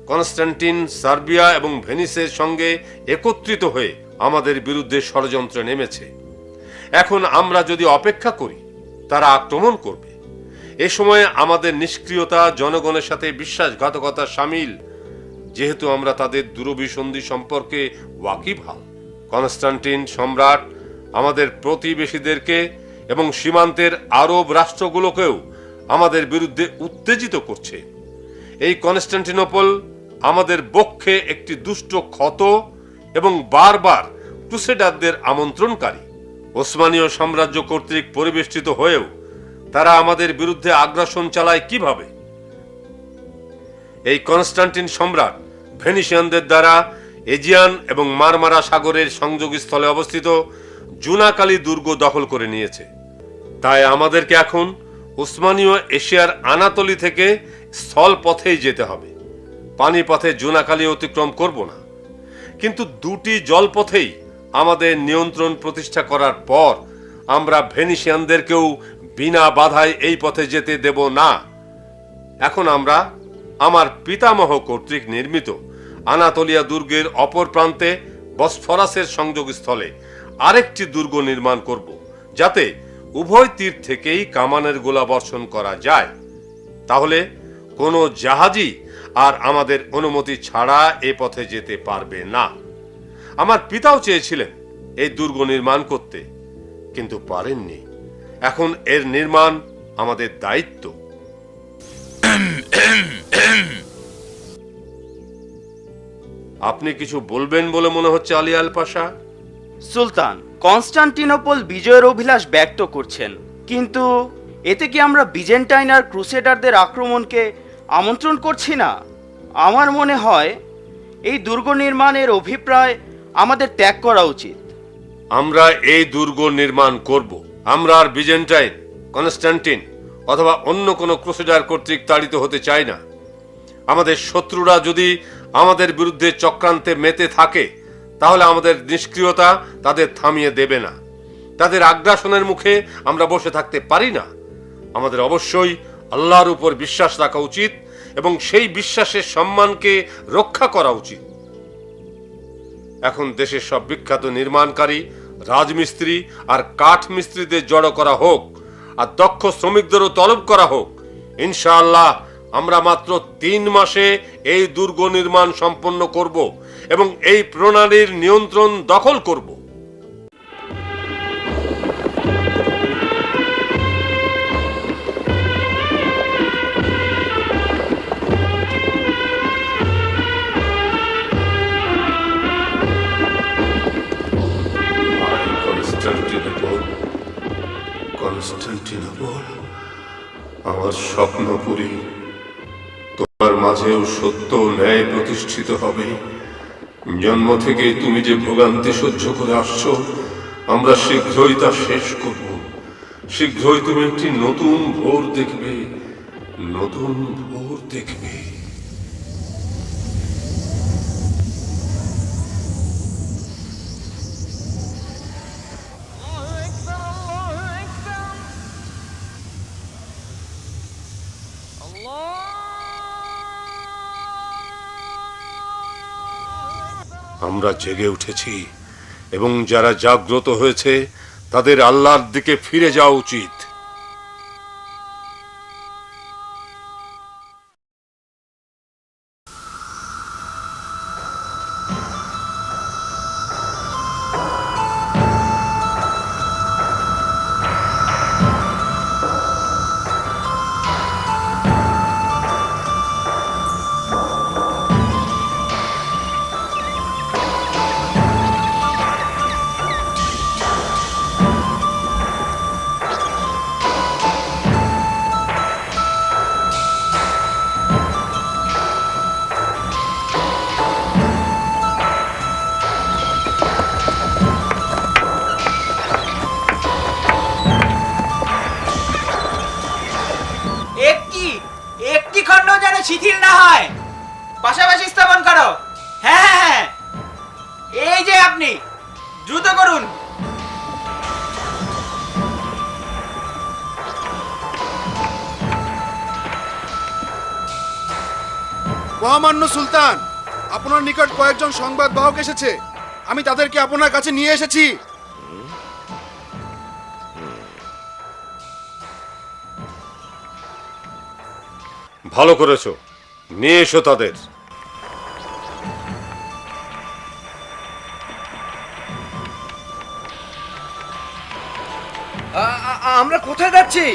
কনস্ট্যান্টিন সার্বিয়া এবং ভেনিসের সঙ্গে একত্রিত হয়ে আমাদের বিরুদ্ধে ষড়যন্ত্রে নেমেছে। এখন আমরা যদি অপেক্ষা করি, তারা আক্রমণ করবে। এ সময়ে আমাদের নিষ্ক্রিয়তা জনগণের সাথে বিশ্বাসঘাতকতা শামিল, যেহেতু আমরা তাদের দূরভিসন্ধি সম্পর্কে ওয়াকিবহাল। কনস্ট্যান্টিন সম্রাট আমাদের প্রতিবেশীদেরকে এবং সীমান্তের আরব রাষ্ট্রগুলোকেও আমাদের বিরুদ্ধে উত্তেজিত করছে। এই কনস্ট্যান্টিনোপল আমাদের বক্ষে একটি দুষ্ট ক্ষত এবং বারবার ক্রুসেডারদের আমন্ত্রণকারী। ওসমানীয় সাম্রাজ্য কর্তৃক পরিবেষ্টিত হয়েও তারা আমাদের বিরুদ্ধে আগ্রাসন চালায় কিভাবে? এই কনস্ট্যান্টিন সম্রাট ভেনিসিয়ানদের দ্বারা এজিয়ান এবং মারমারা সাগরের সংযোগস্থলে অবস্থিত জুনাকালি দুর্গ দখল করে নিয়েছে। তাই আমাদেরকে এখন উসমানীয় এশিয়ার আনাতলি থেকে স্থল পথেই যেতে হবে। পানিপথে জুনাকালি অতিক্রম করব না, কিন্তু দুটি জলপথেই আমাদের নিয়ন্ত্রণ প্রতিষ্ঠা করার পর আমরা ভেনিসিয়ানদেরকেও বিনা বাধায় এই পথে যেতে দেব না। এখন আমরা আমার পিতামহ কর্তৃক নির্মিত আনাতোলিয়া দুর্গের অপর প্রান্তে বসফরাসের সংযোগস্থলে আরেকটি দুর্গ নির্মাণ করব, যাতে উভয় তীর থেকেই কামানের গোলা বর্ষণ করা যায়। তাহলে কোনো জাহাজই আর আমাদের অনুমতি ছাড়া এ পথে যেতে পারবে না। আমার পিতাও চেয়েছিলেন এই দুর্গ নির্মাণ করতে, কিন্তু পারেননি। এখন এর নির্মাণ আমাদের দায়িত্ব। আপনি কিছু বলবেন বলে মনে হচ্ছে আলী আল পাশা। সুলতান কনস্টান্টিনোপল বিজয়ের অভিলাষ ব্যক্ত করছেন, কিন্তু এতে কি আমরা বিজেন্টাইন আর ক্রুসেডারদের আক্রমণকে আমন্ত্রণ করছি না? আমার মনে হয় এই দুর্গ নির্মাণের অভিপ্রায় আমাদের ত্যাগ করা উচিত। আমরা এই দুর্গ নির্মাণ করব। আমরা আর বিজেন্টাইন, কনস্টান্টিন অথবা অন্য কোনো ক্রুসেডার কর্তৃক তাড়িত হতে চাই না। আমাদের শত্রুরা যদি আমাদের বিরুদ্ধে চক্রান্তে মেতে থাকে, তাহলে আমাদের নিষ্ক্রিয়তা তাদের থামিয়ে দেবে না। তাদের আগ্রাসনের মুখে আমরা বসে থাকতে পারি না। আমাদের অবশ্যই আল্লাহর উপর বিশ্বাস রাখা উচিত এবং সেই বিশ্বাসের সম্মানকে রক্ষা করা উচিত। এখন দেশের সব বিখ্যাত নির্মাণকারী, রাজমিস্ত্রি আর কাঠ মিস্ত্রিদের জড়ো করা হোক, আর দক্ষ শ্রমিকদেরও তলব করা হোক। ইনশাআল্লাহ আমরা মাত্র 3 মাসে এই দুর্গ নির্মাণ সম্পন্ন করব এবং এই প্রণালীর নিয়ন্ত্রণ দখল করব। কনস্টান্টিনোপল, আমার স্বপ্নপুরী, তোমার মাঝেও সত্য ন্যায় প্রতিষ্ঠিত হবে। জন্ম থেকে তুমি যে ভোগান্তি সহ্য করে আসছো, আমরা শীঘ্রই তা শেষ করব। শীঘ্রই তুমি একটি নতুন ভোর দেখবে, নতুন ভোর দেখবে। আমরা জেগে উঠেছি এবং যারা জাগ্রত হয়েছে তাদের আল্লাহর দিকে ফিরে যাওয়া উচিত। একটি খণ্ড যেন শিথিল না হয়, পাশাপাশি স্থাপন করো। হ্যাঁ হ্যাঁ হ্যাঁ, এই যে আপনি দ্রুত করুন। মহামান্য সুলতান, আপনার নিকট কয়েকজন সংবাদ বাহক এসেছে। আমি তাদেরকে আপনার কাছে নিয়ে এসেছি। ভালো করেছো, নিয়ে এসো তাদের। আমরা কোথায় যাচ্ছি?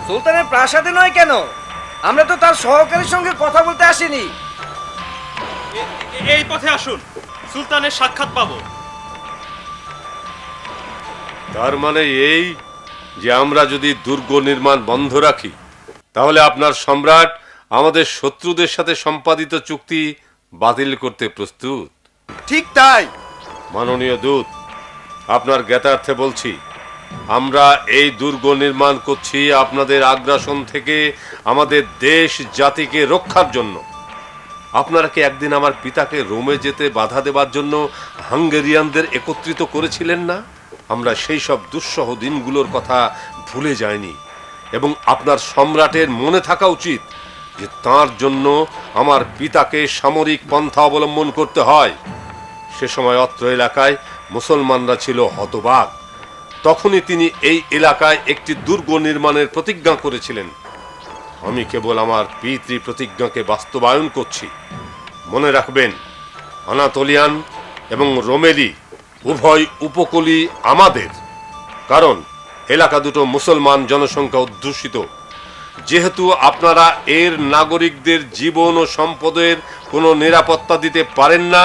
সুলতানের প্রাসাদে নয় কেন? আমরা তো তার সহকারীর সঙ্গে কথা বলতে আসিনি। এই পথে আসুন, সুলতানের সাক্ষাৎ পাবো। তার মানে এই যে আমরা যদি দুর্গ নির্মাণ বন্ধ রাখি, তাহলে আপনার সম্রাট আমাদের শত্রুদের সাথে সম্পাদিত চুক্তি বাতিল করতে প্রস্তুত? ঠিক তাই। মাননীয় দূত, আপনার জ্ঞাতার্থে বলছি, আমরা এই দুর্গ নির্মাণ করছি আপনাদের আগ্রাসন থেকে আমাদের দেশ জাতিকে রক্ষার জন্য। আপনারা কি একদিন আমার পিতাকে রোমে যেতে বাধা দেবার জন্য হাঙ্গেরিয়ানদের একত্রিত করেছিলেন না? আমরা সেই সব দুঃসহ দিনগুলোর কথা ভুলে যাইনি, এবং আপনার সম্রাটের মনে থাকা উচিত যে তার জন্য আমার পিতাকে সামরিক পন্থা অবলম্বন করতে হয়। সে সময় অত্র এলাকায় মুসলমানরা ছিল হতবাক। তখনই তিনি এই এলাকায় একটি দুর্গ নির্মাণের প্রতিজ্ঞা করেছিলেন। আমি কেবল আমার পিতৃ প্রতিজ্ঞাকে বাস্তবায়ন করছি। মনে রাখবেন, আনাতোলিয়ান এবং রোমেলি উভয় উপকূলই আমাদের, কারণ এলাকা দুটো মুসলমান জনসংখ্যা অধ্যুষিত। যেহেতু আপনারা এর নাগরিকদের জীবন ও সম্পদের কোনো নিরাপত্তা দিতে পারেন না,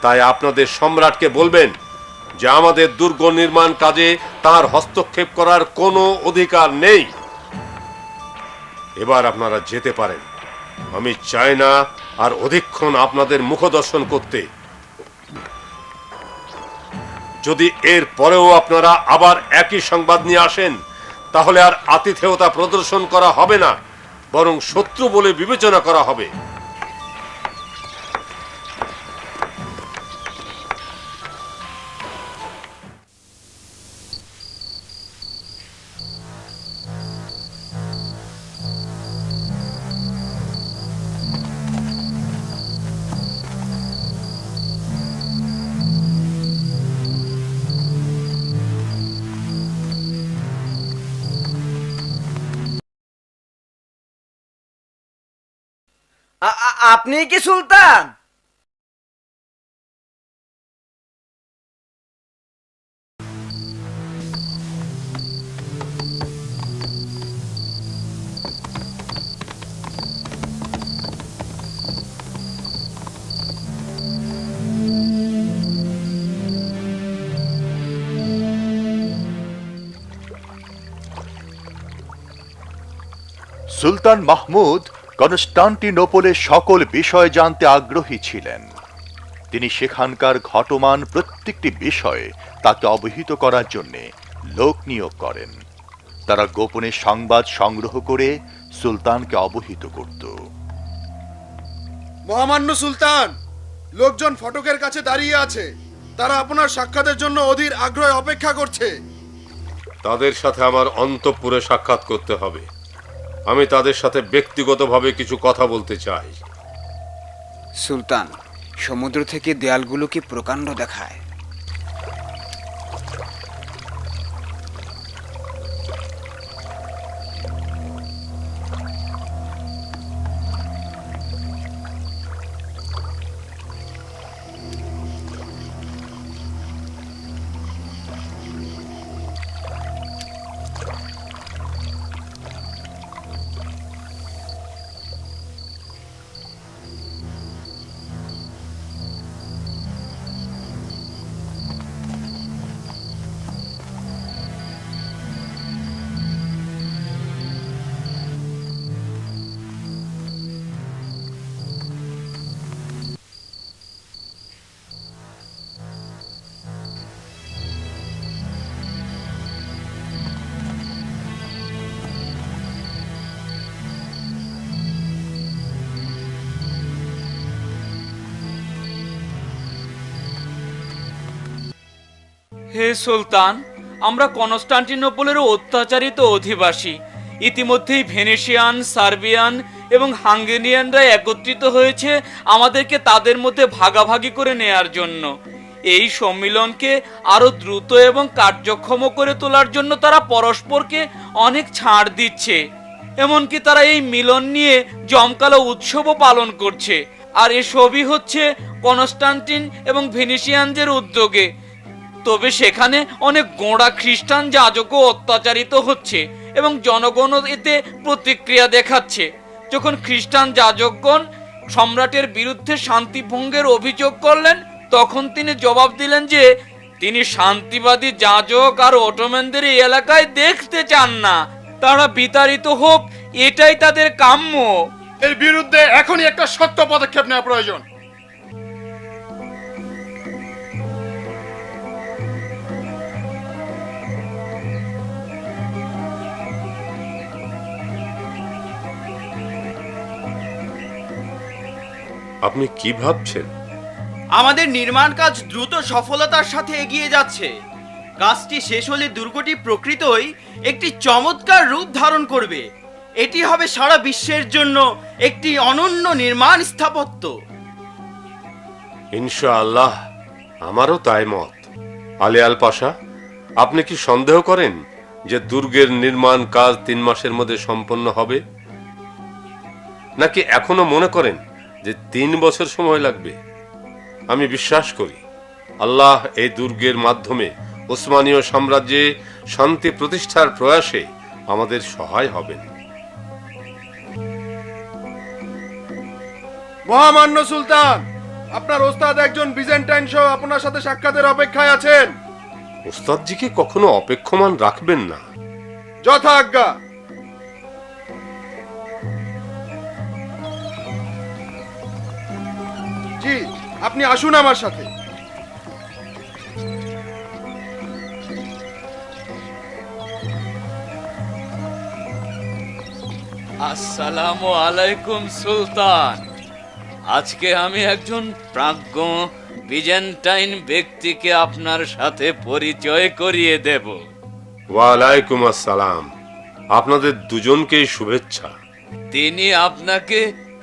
তাই আপনাদের সম্রাটকে বলবেন যে আমাদের দুর্গ নির্মাণ কাজে তার হস্তক্ষেপ করার কোনো অধিকার নেই। এবার আপনারা যেতে পারেন। আমি চাই না আর অধিকক্ষণ আপনাদের মুখদর্শন করতে। যদি এর পরেও আপনারা আবার একই সংবাদ নিয়ে আসেন, তাহলে আর আতিথেয়তা প্রদর্শন করা হবে না, বরং শত্রু বলে বিবেচনা করা হবে। আপনি কি সুলতান? সুলতান মাহমুদ কনস্টান্টিনোপলের সকল বিষয় জানতে আগ্রহী ছিলেন। তিনি সেখানকার ঘটমান প্রত্যেকটি বিষয়ে তাকে অবহিত করার জন্য লোক নিয়োগ করেন। তারা গোপনে সংবাদ সংগ্রহ করে সুলতানকে অবহিত করত। মহামান্য সুলতান, লোকজন ফটকের কাছে দাঁড়িয়ে আছে। তারা আপনার সাক্ষাতের জন্য অধীর আগ্রহে অপেক্ষা করছে। তাদের সাথে আমার অন্তঃপুরে সাক্ষাৎ করতে হবে। আমি তাদের সাথে ব্যক্তিগতভাবে কিছু কথা বলতে চাই। সুলতান, সমুদ্র থেকে দেয়ালগুলো কি প্রকাণ্ড দেখায়? হে সুলতান, আমরা কনস্টান্টিনোপলের অত্যাচারিত অধিবাসী। ইতিমধ্যেই ভেনেশিয়ান, সার্বিয়ান এবং হাঙ্গেরিয়ানরা একত্রিত হয়েছে আমাদেরকে তাদের মধ্যে ভাগাভাগি করে নেয়ার জন্য। এই সম্মিলনকে আরো দ্রুত এবং কার্যক্ষম করে তোলার জন্য তারা পরস্পরকে অনেক ছাড় দিচ্ছে। এমনকি তারা এই মিলন নিয়ে জমকালো উৎসবও পালন করছে। আর এসবই হচ্ছে কনস্টান্টিন এবং ভেনিসিয়ানদের উদ্যোগে। তবে সেখানে অনেক গোঁড়া খ্রিস্টান যাজকও অত্যাচারিত হচ্ছে এবং জনগণও এতে প্রতিক্রিয়া দেখাচ্ছে। যখন খ্রিস্টান যাজকগণ সম্রাটের বিরুদ্ধে শান্তি ভঙ্গের অভিযোগ করলেন, তখন তিনি জবাব দিলেন যে তিনি শান্তিবাদী যাজক আর অটোম্যানদের এই এলাকায় দেখতে চান না। তারা বিতাড়িত হোক, এটাই তাদের কাম্য। এর বিরুদ্ধে এখনই একটা শক্ত পদক্ষেপ নেওয়া প্রয়োজন। আপনি কি ভাবছেন? আমাদের নির্মাণ কাজ দ্রুত সফলতার সাথে এগিয়ে যাচ্ছে। কাজটি শেষ হলে দুর্গটি প্রকৃতই একটি চমৎকার রূপ ধারণ করবে। এটি হবে সারা বিশ্বের জন্য একটি অনন্য নির্মাণ স্থাপত্য। ইনশাআল্লাহ, আমারও তাই মত। আলী আল পাশা, আপনি কি সন্দেহ করেন যে দুর্গের নির্মাণ কাজ 3 মাসের মধ্যে সম্পন্ন হবে, নাকি এখনো মনে করেন যে 3 বছর সময় লাগবে? আমি বিশ্বাস করি আল্লাহ এই দুর্গের মাধ্যমে ওসমানীয় সাম্রাজ্যে শান্তি প্রতিষ্ঠার প্রয়াসে আমাদের সহায় হবেন। মহামান্য সুলতান, আপনার ওস্তাদ একজন বিজেন্টাইন সহ আপনার সাথে সাক্ষাতের অপেক্ষায় আছেন। ওস্তাদজিকে কখনো অপেক্ষমান রাখবেন না। যথা আজ্ঞা। জি, আপনি আসুন আমার সাথে। আসসালামু আলাইকুম সুলতান। আজকে আমি একজন প্রাজ্ঞ বিজেন্টাইন ব্যক্তিকে আপনার সাথে পরিচয় করিয়ে দেব। ওয়ালাইকুম আসসালাম। আপনাদের দুজনকেই শুভেচ্ছা। তিনি আপনাকে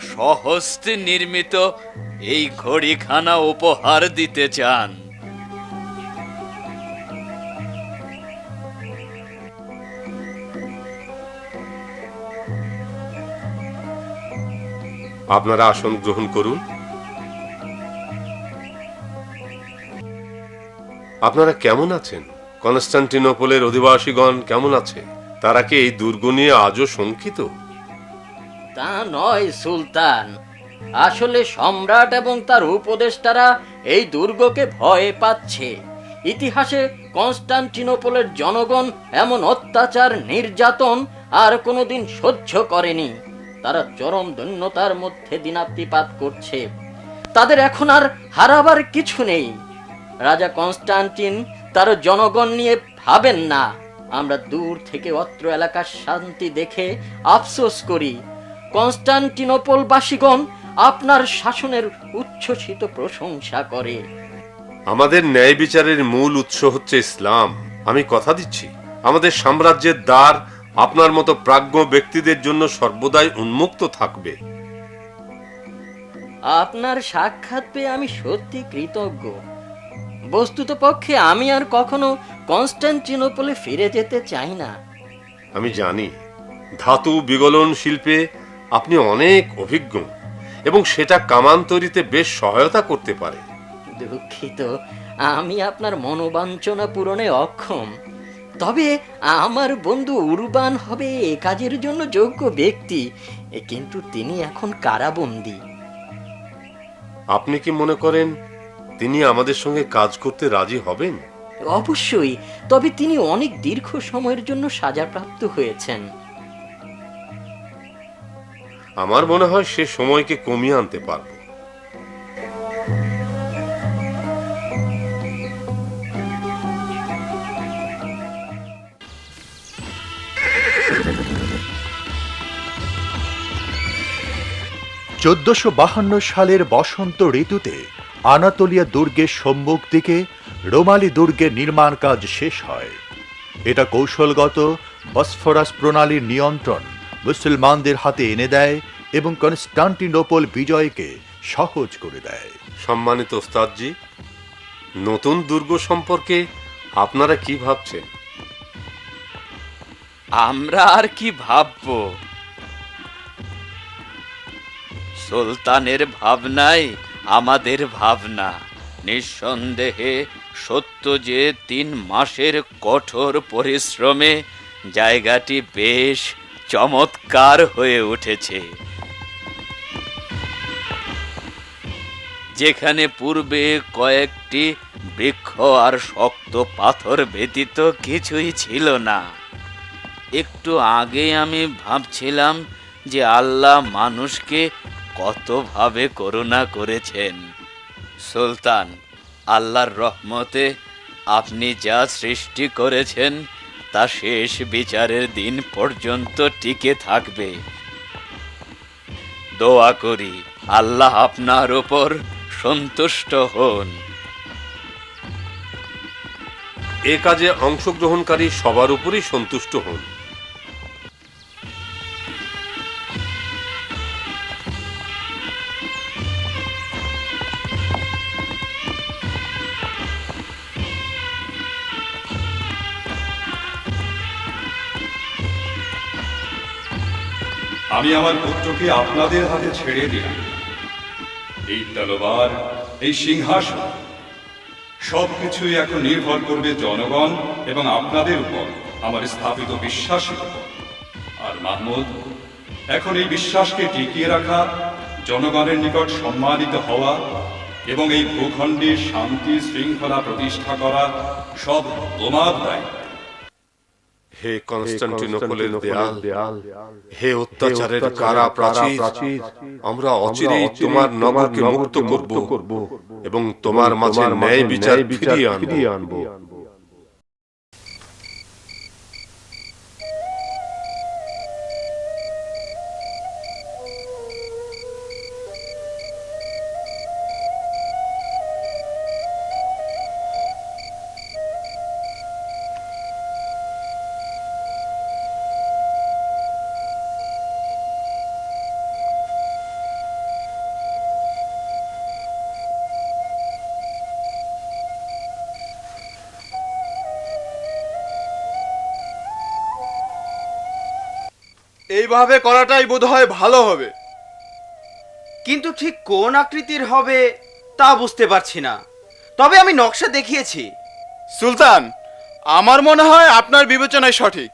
স্বহস্তে নির্মিত এই ঘড়িখানা উপহার দিতে চান। আপনারা আসন গ্রহণ করুন। আপনারা কেমন আছেন? কনস্টান্টিনোপলের অধিবাসীগণ কেমন আছে? তারা কি এই দুর্গ নিয়ে আজও শঙ্কিত? তা নয় সুলতান, আসলে সম্রাট এবং তার উপদেষ্টারা এই দুর্গকে ভয় পাচ্ছে। ইতিহাসে কনস্টান্টিনোপলের জনগণ এমন অত্যাচার নির্যাতন আর কোনোদিন সহ্য করেনি। তারা চরম দৈন্যতার মধ্যে দিনাতিপাত করছে। তাদের এখন আর হারাবার কিছু নেই। রাজা কনস্টান্টিন তার জনগণ নিয়ে ভাবেন না। আমরা দূর থেকে অত্র এলাকার শান্তি দেখে আফসোস করি। কনস্টান্টিনোপলবাসীগণ আপনার শাসনের উচ্ছ্বসিত প্রশংসা করে। আমাদের ন্যায় বিচারের মূল উৎস হচ্ছে ইসলাম। আমি কথা দিচ্ছি, আমাদের সাম্রাজ্যের দ্বার আপনার মতো প্রাজ্ঞ ব্যক্তিদের জন্য সর্বদাই উন্মুক্ত থাকবে। আপনার সাক্ষাৎ পেয়ে আমি সত্যি কৃতজ্ঞ। বস্তুতপক্ষে আমি আর কখনো কনস্টান্টিনোপলে ফিরে যেতে চাই না। আমি জানি ধাতু বিগলন শিল্পে আপনি অনেক অভিজ্ঞ এবং সেটা কামান তৈরিতে বেশ সহায়তা করতে পারে। দুঃখিত, আমি আপনার মনোবাঞ্ছনা পূরণে অক্ষম। তবে আমার বন্ধু উরবান হবে এ কাজের জন্য যোগ্য ব্যক্তি, কিন্তু তিনি এখন কারাবন্দী। আপনি কি মনে করেন তিনি আমাদের সঙ্গে কাজ করতে রাজি হবেন? অবশ্যই, তবে তিনি অনেক দীর্ঘ সময়ের জন্য সাজাপ্রাপ্ত হয়েছেন। আমার মনে হয় সে সময়কে কমিয়ে আনতে পারব। সালের বসন্ত ঋতুতে আনাতোলিয়া দুর্গের সম্মুখ দিকে রোমালি দুর্গের নির্মাণ কাজ শেষ হয়। এটা কৌশলগত বসফরাস প্রণালীর নিয়ন্ত্রণ মুসলমানদের হাতে এনে দেয় এবং কনস্টান্টিনোপল বিজয়কে সহজ করে দেয়। সম্মানিত ওস্তাদজি, নতুন দুর্গ সম্পর্কে আপনারা কি ভাবছেন? আমরা আর কি ভাববো? সুলতানের ভাবনাই আমাদের ভাবনা। নিঃসন্দেহে সত্য যে 3 মাসের কঠোর পরিশ্রমে জায়গাটি বেশ চমৎকার হয়ে উঠেছে। যেখানে পূর্বে কয়েকটি বৃক্ষ আর শক্ত পাথর ব্যতীত কিছুই ছিল না। একটু আগে আমি ভাবছিলাম যে আল্লাহ মানুষকে কতভাবে করুণা করেছেন। সুলতান, আল্লাহর রহমতে আপনি যা সৃষ্টি করেছেন তা শেষ বিচারের দিন পর্যন্ত টিকে থাকবে। দোয়া করি আল্লাহ আপনার ওপর সন্তুষ্ট হন। এ কাজে অংশগ্রহণকারী সবার উপরই সন্তুষ্ট হন। আমি আমার পুত্রকে আপনাদের হাতে ছেড়ে দিলাম। এই তলোয়ার, এই সিংহাসন সবকিছুই এখন নির্ভর করবে জনগণ এবং আপনাদের উপর আমার স্থাপিত বিশ্বাসের উপর। আর মাহমুদ, এখন এই বিশ্বাসকে টিকিয়ে রাখা, জনগণের নিকট সম্মানিত হওয়া এবং এই ভূখণ্ডে শান্তি শৃঙ্খলা প্রতিষ্ঠা করা সব তোমার দায়িত্ব। হে কনস্টান্টিনোপলের দেয়াল, হে অত্যাচারের কারা প্রাচীর, আমরা অচিরেই তোমার নগরকে মুক্ত করব এবং তোমার মাঝে ন্যায় বিচার ফিরিয়ে আনব। এইভাবে করাটাই বোধহয় ভালো হবে। কিন্তু ঠিক কোন আকৃতির হবে তা বুঝতে পারছি না, তবে আমি নকশা দেখিয়েছি। সুলতান, আমার মনে হয় আপনার বিবেচনাই সঠিক।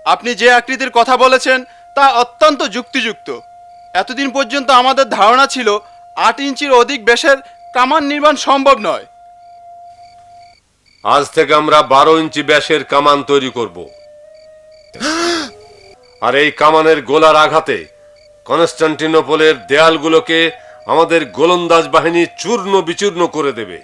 আপনি যে আকৃতির কথা বলেছেন তা অত্যন্ত যুক্তিযুক্ত। এতদিন পর্যন্ত আমাদের ধারণা ছিল 8 ইঞ্চির অধিক ব্যাসের কামান নির্মাণ সম্ভব নয়। আজ থেকে আমরা 12 ইঞ্চি ব্যাসের কামান তৈরি করব, আর এই কামানের গোলার আঘাতে কনস্টান্টিনোপলের দেয়ালগুলোকে আমাদের গোলন্দাজ বাহিনী চূর্ণ বিচূর্ণ করে দেবে।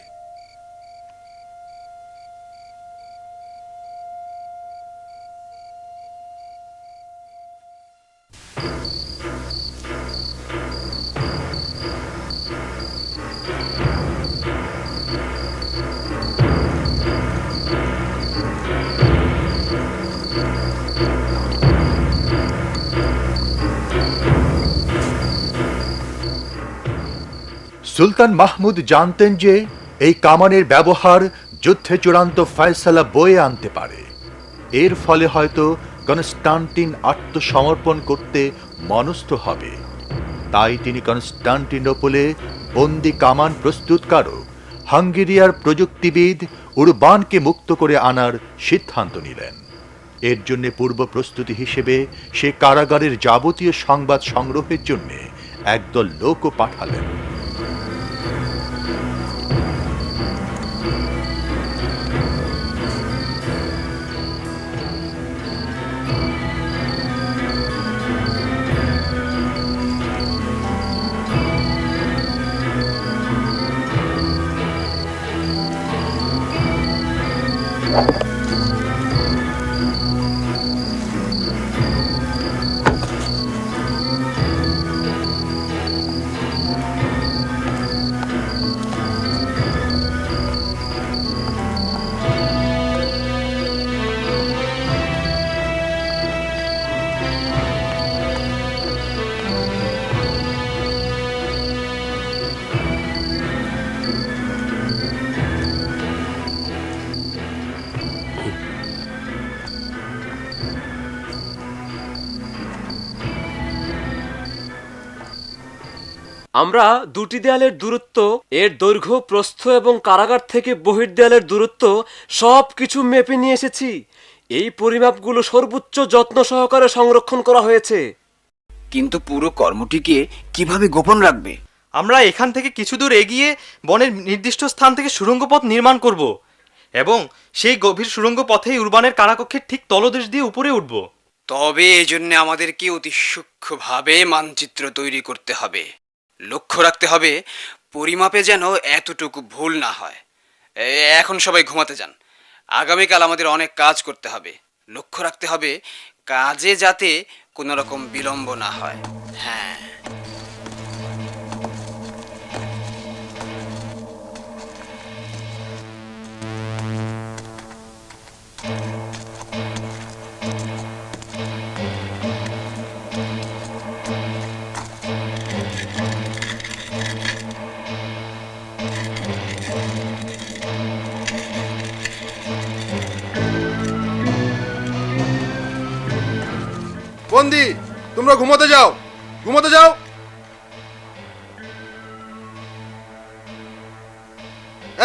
সুলতান মাহমুদ জানতেন যে এই কামানের ব্যবহার যুদ্ধে চূড়ান্ত ফয়সালা বয়ে আনতে পারে। এর ফলে হয়তো কনস্টান্টিন আত্মসমর্পণ করতে মনস্থ হবে। তাই তিনি কনস্টান্টিনোপলে বন্দি কামান প্রস্তুতকারক হাঙ্গেরিয়ার প্রযুক্তিবিদ উরবানকে মুক্ত করে আনার সিদ্ধান্ত নিলেন। এর জন্য পূর্ব প্রস্তুতি হিসেবে সে কারাগারের যাবতীয় সংবাদ সংগ্রহের জন্য একদল লোকও পাঠালেন। আমরা দুটি দেয়ালের দূরত্ব, এর দৈর্ঘ্য, প্রস্থ এবং কারাগার থেকে বহির্দেয়ালের দূরত্ব সবকিছু মেপে নিয়ে এসেছি। এই পরিমাপগুলো সর্বোচ্চ যত্ন সহকারে সংরক্ষণ করা হয়েছে। কিন্তু পুরো কর্মটিকে কিভাবে গোপন রাখবে? আমরা এখান থেকে কিছু দূর এগিয়ে বনের নির্দিষ্ট স্থান থেকে সুড়ঙ্গ পথ নির্মাণ করব এবং সেই গভীর সুড়ঙ্গ পথেই উরবানের কারাকক্ষের ঠিক তলদেশ দিয়ে উপরে উঠব। তবে এজন্য আমাদেরকে অতি সূক্ষ্মভাবে মানচিত্র তৈরি করতে হবে। লক্ষ্য রাখতে হবে পরিমাপে যেন এতটুকু ভুল না হয়। এখন সবাই ঘুমাতে যান। আগামীকাল আমাদের অনেক কাজ করতে হবে। লক্ষ্য রাখতে হবে কাজে যাতে কোনো রকম বিলম্ব না হয়। হ্যাঁ। বন্দি, তোমরা ঘুমোতে যাও, ঘুমোতে যাও।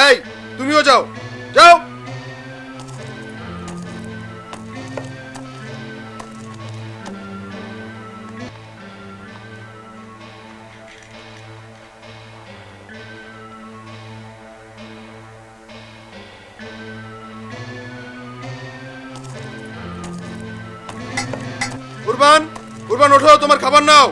এই, তুমিও যাও, যাও। কুরবান, কুরবান ওঠো, তোমার খাবার নাও।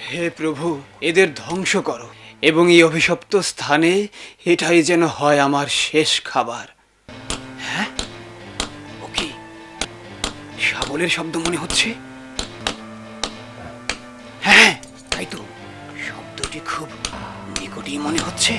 হে প্রভু, এদের ধ্বংস করো এবং এই অভিশপ্ত স্থানে এটাই যেন হয় আমার শেষ খাবার। হ্যাঁ, ও কি শাবলের শব্দ মনে হচ্ছে? হ্যাঁ, তাই তো, শব্দটি খুব নিকটেই মনে হচ্ছে।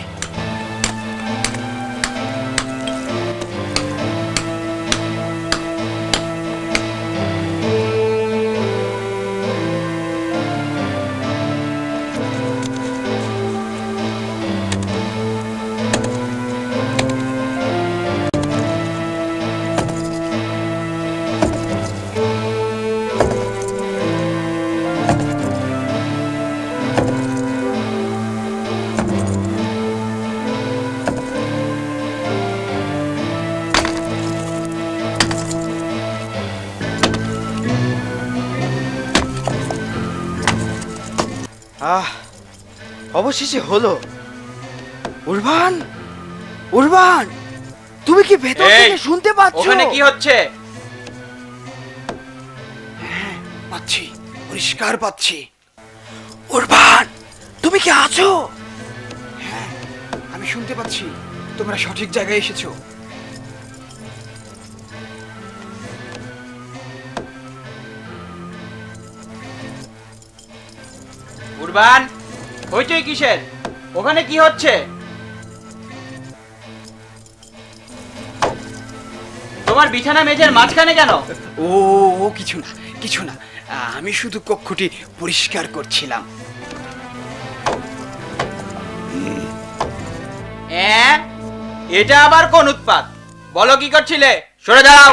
অবশেষে হলো। উরবান, উরবান, তুমি কি ভেতর থেকে শুনতে পাচ্ছ? ওখানে কি হচ্ছে? হ্যাঁ, পাচ্ছি, পরিষ্কার পাচ্ছি। উরবান, তুমি কি আছো? হ্যাঁ, আমি শুনতে পাচ্ছি। তোমরা সঠিক জায়গায় এসেছো। উরবান, হইচই কিসের? ওখানে কি হচ্ছে? তোমার বিছানা মেঝের মাঝখানে কেন? ও ও কিছু না, কিছু না, আমি শুধু কক্ষটি পরিষ্কার করছিলাম। এটা আবার কোন উৎপাত? বলো কি করছিলে? সরে দাঁড়াও।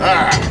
Ah!